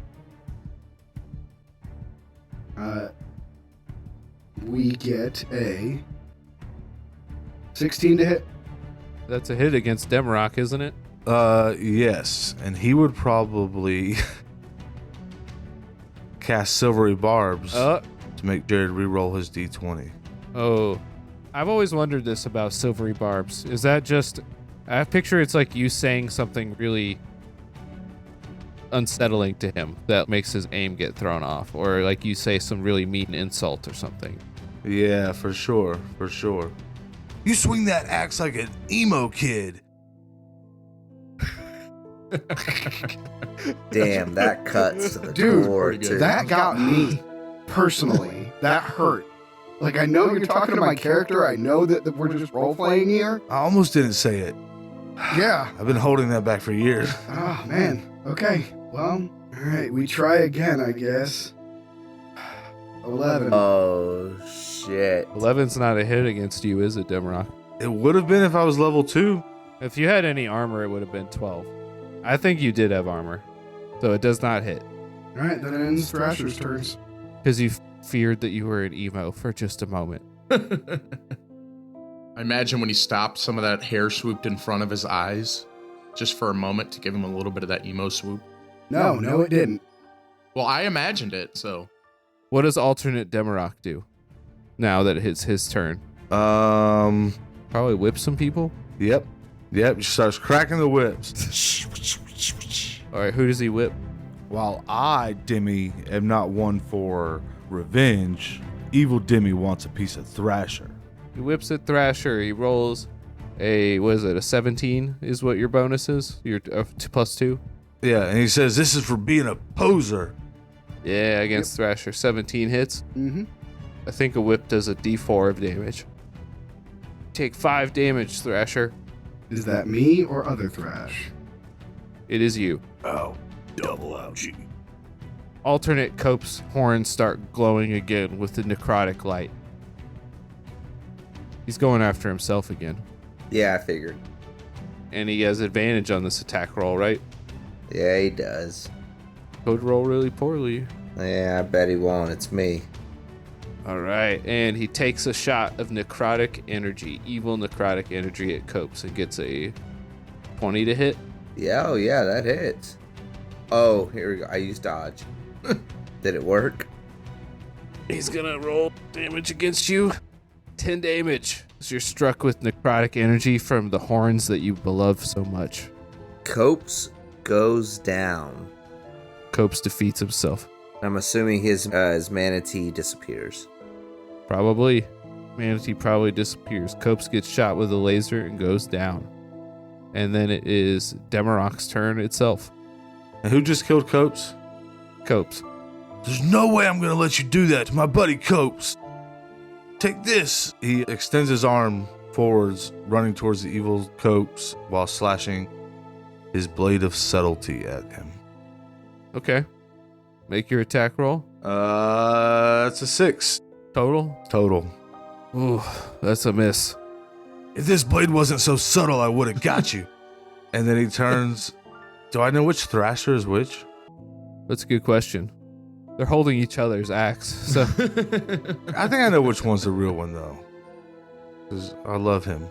We get a 16 to hit. That's a hit against Demarok, isn't it? Yes, and he would probably cast Silvery Barbs to make Jared re-roll his d20. Oh, I've always wondered this about Silvery Barbs. Is that just... I picture it's like you saying something really unsettling to him that makes his aim get thrown off, or like you say some really mean insult or something. Yeah, for sure, for sure. You swing that axe like an emo kid. Damn, that cuts to the Dude, core, too. that got me personally. That hurt. Like, I know you're talking to my character. I know that we're just role-playing here. I almost didn't say it. Yeah. I've been holding that back for years. Oh, man. Okay. Well, all right. We try again, I guess. 11. Oh, shit. 11's not a hit against you, is it, Demarok? It would have been if I was level 2. If you had any armor, it would have been 12. I think you did have armor, so it does not hit. All right. Then it ends Thrasher's turns. Because you feared that you were an emo for just a moment. I imagine when he stopped, some of that hair swooped in front of his eyes, just for a moment to give him a little bit of that emo swoop. No, it didn't. Well, I imagined it, so. What does alternate Demarok do now that it's his turn? Probably whip some people? Yep. He starts cracking the whips. All right, who does he whip? While I, Demi, am not one for revenge, Evil Demi wants a piece of Thrasher. He whips at Thrasher. He rolls a 17 is what your bonus is? Your +2? Yeah, and he says, this is for being a poser. Yeah, against Thrasher. 17 hits. Mm-hmm. I think a whip does a d4 of damage. Take 5 damage, Thrasher. Is that me or other Thrash? It is you. Oh, double ouchie. Alternate Cope's horns start glowing again with the necrotic light. He's going after himself again. Yeah, I figured. And he has advantage on this attack roll, right? Yeah, he does. Could roll really poorly. Yeah, I bet he won't. It's me. All right, and he takes a shot of necrotic energy, evil necrotic energy at Copes and gets a 20 to hit. Yeah, oh yeah, that hits. Oh, here we go. I used dodge. Did it work? He's gonna roll damage against you. 10 damage as you're struck with necrotic energy from the horns that you love so much. Copes goes down. Copes defeats himself. I'm assuming his manatee disappears. Probably. Manatee probably disappears. Copes gets shot with a laser and goes down. And then it is Demarok's turn itself. And who just killed Copes? Copes. There's no way I'm going to let you do that to my buddy Copes. Take this. He extends his arm forwards, running towards the evil Copes while slashing his blade of subtlety at him. Okay. Make your attack roll. That's a 6. Total. Ooh, that's a miss. If this blade wasn't so subtle, I would have got you. And then he turns. Do I know which Thrasher is which? That's a good question. They're holding each other's axe, so I think I know which one's the real one, though. Because I love him.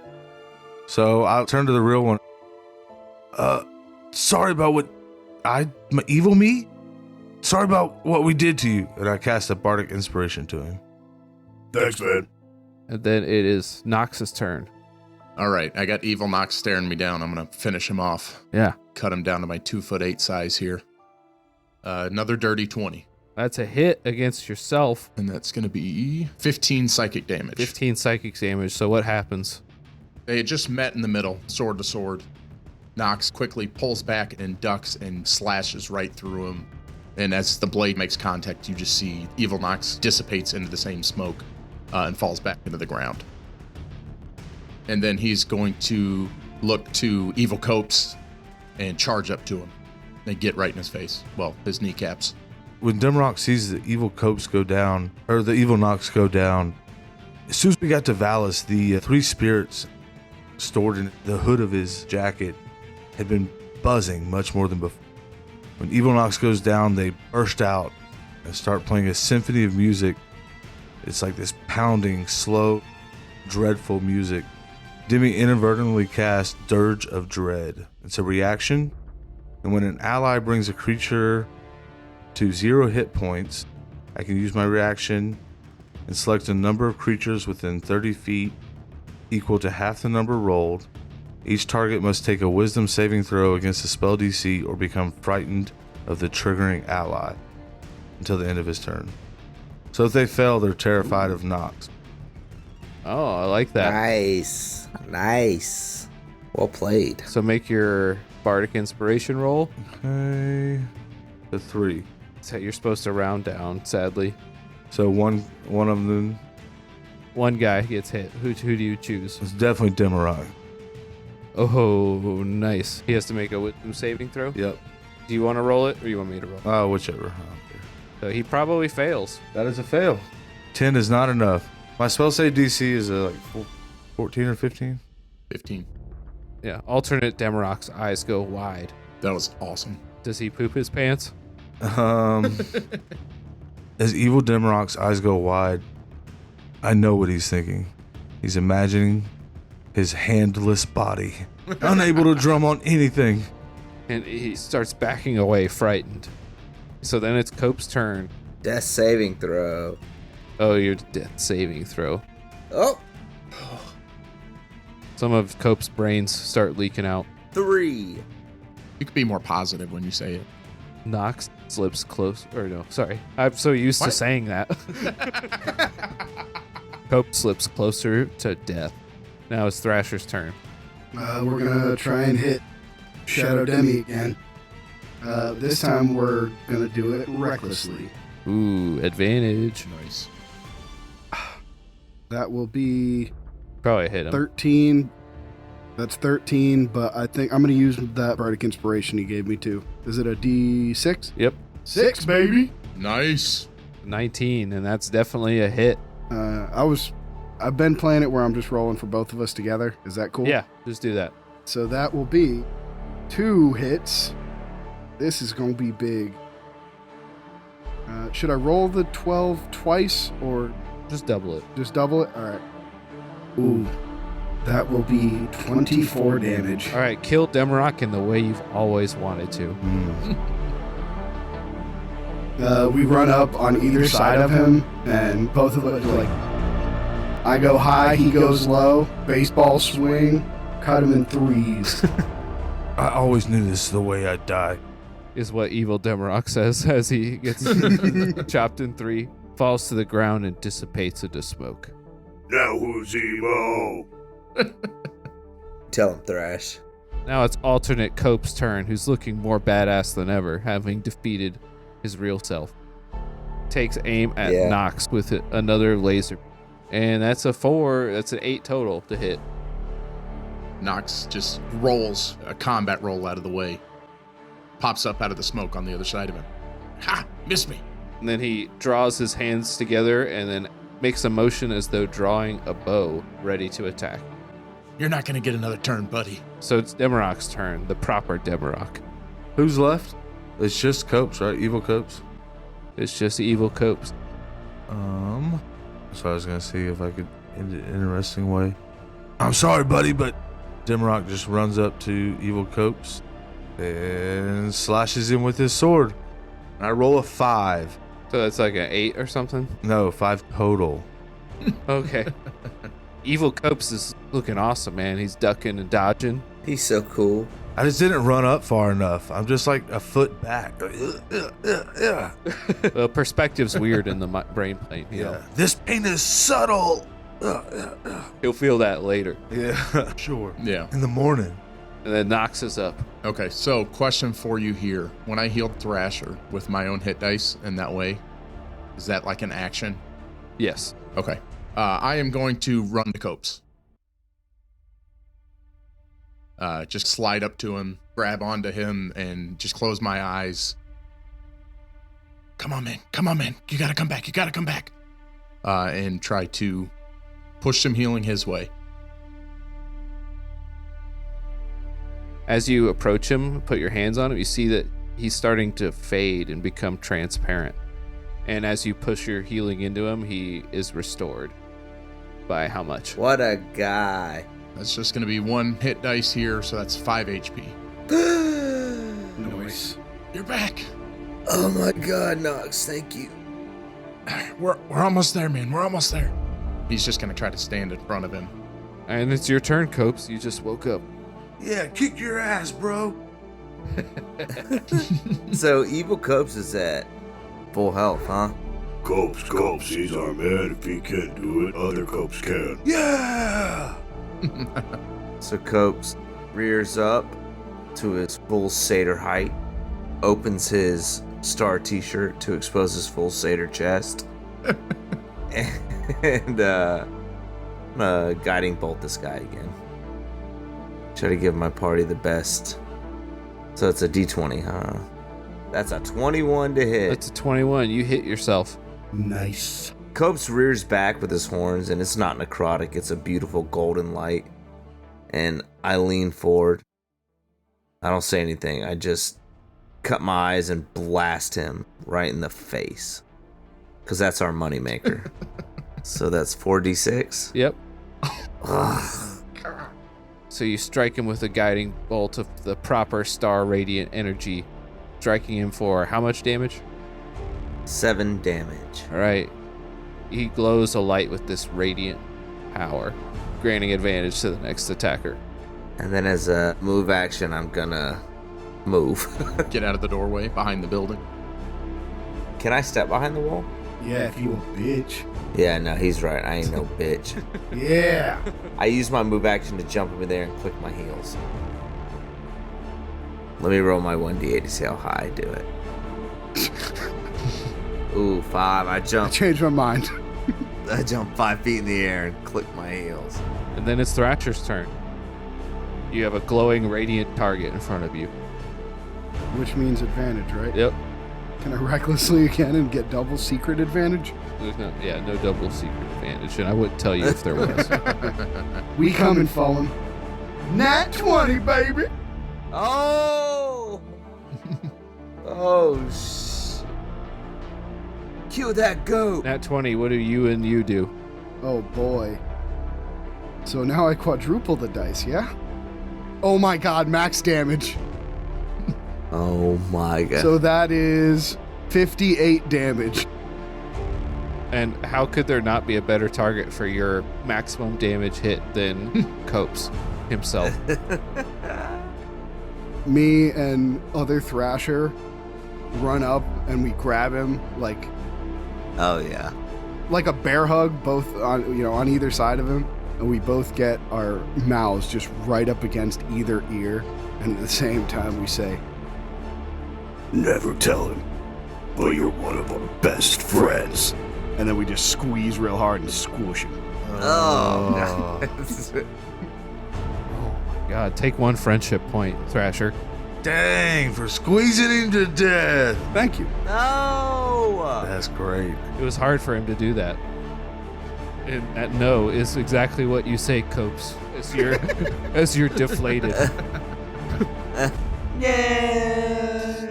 So I'll turn to the real one. Sorry about what my evil me? Sorry about what we did to you. And I cast a bardic inspiration to him. Thanks, man. and then it is Nox's turn. All right, I got Evil Nox staring me down. I'm going to finish him off. Yeah. Cut him down to my 2'8" size here. Another dirty 20. That's a hit against yourself. And that's going to be 15 psychic damage. 15 psychic damage. So what happens? They had just met in the middle, sword to sword. Nox quickly pulls back and ducks and slashes right through him. And as the blade makes contact, you just see Evil Nox dissipates into the same smoke. and falls back into the ground. And then he's going to look to Evil Copes and charge up to him and get right in his face. Well, his kneecaps. When Demrock sees the evil Copes go down, or the evil Nox go down, as soon as we got to Valis, the 3 spirits stored in the hood of his jacket had been buzzing much more than before. When Evil Nox goes down, they burst out and start playing a symphony of music. It's like this pounding, slow, dreadful music. Demi inadvertently casts Dirge of Dread. It's a reaction, and when an ally brings a creature to 0 hit points, I can use my reaction and select a number of creatures within 30 feet equal to half the number rolled. Each target must take a wisdom saving throw against the spell DC or become frightened of the triggering ally until the end of his turn. So if they fail, they're terrified of Nox. Oh, I like that. Nice. Well played. So make your Bardic Inspiration roll. Okay. The 3. So you're supposed to round down, sadly. So one of them One guy gets hit. Who do you choose? is definitely Demarag. Oh, nice. He has to make a wisdom saving throw. Yep. Do you want to roll it, or you want me to roll? Oh, whichever. I don't care. So he probably fails. That is a fail. 10 is not enough. My spell save DC is like 14 or 15. 15. Yeah. Alternate Demarok's eyes go wide. That was awesome. Does he poop his pants? As evil Demarok's eyes go wide, I know what he's thinking. He's imagining his handless body, unable to drum on anything. And he starts backing away, frightened. So then it's Cope's turn. Death saving throw. Oh, your death saving throw. Oh, Some of Cope's brains start leaking out. 3. You could be more positive when you say it. Nox slips close. Or no, sorry. I'm so used to What? saying that. Cope slips closer to death. Now it's Thrasher's turn. We're gonna try and hit Shadow Demi again. This time we're gonna do it recklessly. Ooh, advantage. Nice. That will be Probably hit him. 13. That's 13, but I think I'm gonna use that Bardic Inspiration he gave me too. Is it a D6? Yep. 6, baby. Nice. 19, and that's definitely a hit. I've been playing it where I'm just rolling for both of us together. Is that cool? Yeah, just do that. So that will be 2 hits. This is going to be big. Should I roll the 12 twice or Just double it. just double it? All right. Ooh. That will be 24 damage. All right, kill Demarok in the way you've always wanted to. We run up on either side of him, and both of us, I go high, he goes low, baseball swing, cut him in 3s. I always knew this is the way I'd die. Is what evil Demarok says as he gets chopped in 3, falls to the ground, and dissipates into smoke. Now who's emo? Tell him, Thrash. Now it's alternate Cope's turn, who's looking more badass than ever, having defeated his real self. Takes aim at Nox with another laser. And that's a 4. That's an 8 total to hit. Nox just rolls a combat roll out of the way. Pops up out of the smoke on the other side of him. Ha! Missed me. And then he draws his hands together and then makes a motion as though drawing a bow, ready to attack. You're not going to get another turn, buddy. So it's Demarok's turn, the proper Demarok. Who's left? It's just Copes, right? Evil Copes. It's just evil Copes. So I was gonna see if I could end it in an interesting way. I'm sorry, buddy, but Demarok just runs up to Evil Copes and slashes him with his sword. And I roll a 5. So that's like an 8 or something? No, 5 total. Okay. Evil Copes is looking awesome, man. He's ducking and dodging. He's so cool. I just didn't run up far enough. I'm just like a foot back. Well, perspective's weird in the brain plane. You know? This pain is subtle. He'll feel that later. Yeah, sure. Yeah. In the morning. And then Nox is up. Okay, so question for you here. When I healed Thrasher with my own hit dice in that way, is that like an action? Yes. Okay. I am going to run to Copes. Just slide up to him, grab onto him, and just close my eyes. Come on, man. You gotta come back. And try to push some healing his way. As you approach him, put your hands on him, you see that he's starting to fade and become transparent. And as you push your healing into him, he is restored. By how much? What a guy. That's just going to be 1 hit dice here, so that's 5 HP. Nice. You're back. Oh my God, Nox, thank you. We're almost there, man. We're almost there. He's just going to try to stand in front of him. And it's your turn, Copes. You just woke up. Yeah, kick your ass, bro. So Evil Copes is at full health, huh? Copes, he's our man. If he can't do it, other Copes can. Yeah. So Copes rears up to his full satyr height, opens his star t-shirt to expose his full satyr chest, and I'm gonna guiding bolt this guy again. Try to give my party the best. So it's a D20, huh? That's a 21 to hit. That's a 21. You hit yourself. Nice. Copes rears back with his horns, and it's not necrotic. It's a beautiful golden light. And I lean forward. I don't say anything. I just cut my eyes and blast him right in the face. Because that's our moneymaker. So that's 4d6. Yep. Ugh. So you strike him with a guiding bolt of the proper star radiant energy, striking him for how much damage? 7 damage. All right. He glows a light with this radiant power, granting advantage to the next attacker. And then as a move action, I'm gonna move. Get out of the doorway behind the building. Can I step behind the wall? Yeah, if you a bitch. Yeah, no, he's right. I ain't no bitch. Yeah. I use my move action to jump over there and click my heels. Let me roll my 1d8 to see how high I do it. Ooh, 5. I I jump changed my mind. 5 feet in the air and click my heels. And then it's Thrasher's turn. You have a glowing radiant target in front of you. Which means advantage, right? Yep. Can I recklessly again and get double secret advantage? There's no double secret advantage, and I wouldn't tell you if there was. We coming, fallen. Nat 20, baby. Oh! Oh, kill that goat. Nat 20, what do you and you do? Oh boy. So now I quadruple the dice, yeah? Oh my God, max damage. Oh my God. So that is 58 damage. And how could there not be a better target for your maximum damage hit than Copes himself? Me and other Thrasher run up and we grab him like Oh yeah. a bear hug, both on either side of him, and we both get our mouths just right up against either ear, and at the same time we say, Never tell him, but you're one of our best friends. and then we just squeeze real hard and squish him. Oh. God, take 1 friendship point, Thrasher. Dang, for squeezing him to death. Thank you. No. That's great. It was hard for him to do that. And that no is exactly what you say, Copes, as you're deflated. Yeah.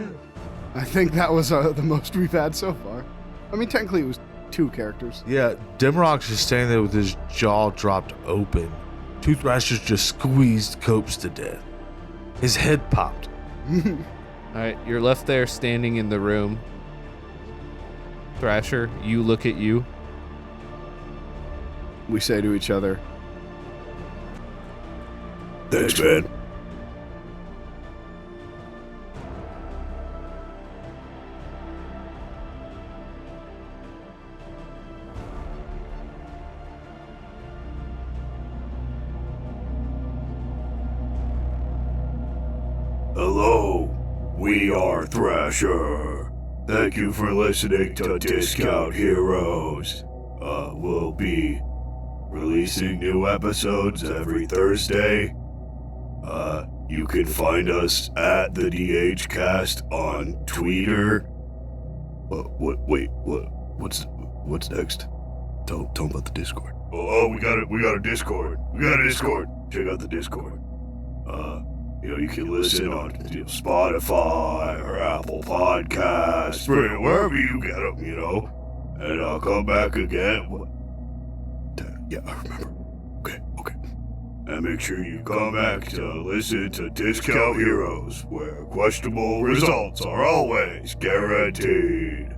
I think that was the most we've had so far. I mean, technically it was 2 characters. Yeah, Dimrock's just standing there with his jaw dropped open. 2 Thrashers just squeezed Copes to death. His head popped. All right, you're left there standing in the room. Thrasher, you look at you. We say to each other, Thanks, man. Hello, we are Thrasher. Thank you for listening to Discount Heroes. We'll be releasing new episodes every Thursday. You can find us at the DHcast on Twitter. What's next? Tell about the Discord. Oh, we got a Discord. Check out the Discord. You can listen on Spotify or Apple Podcasts, wherever you get them, And I'll come back again. Yeah, I remember. Okay. And make sure you come back to listen to Discount Heroes, where questionable results are always guaranteed.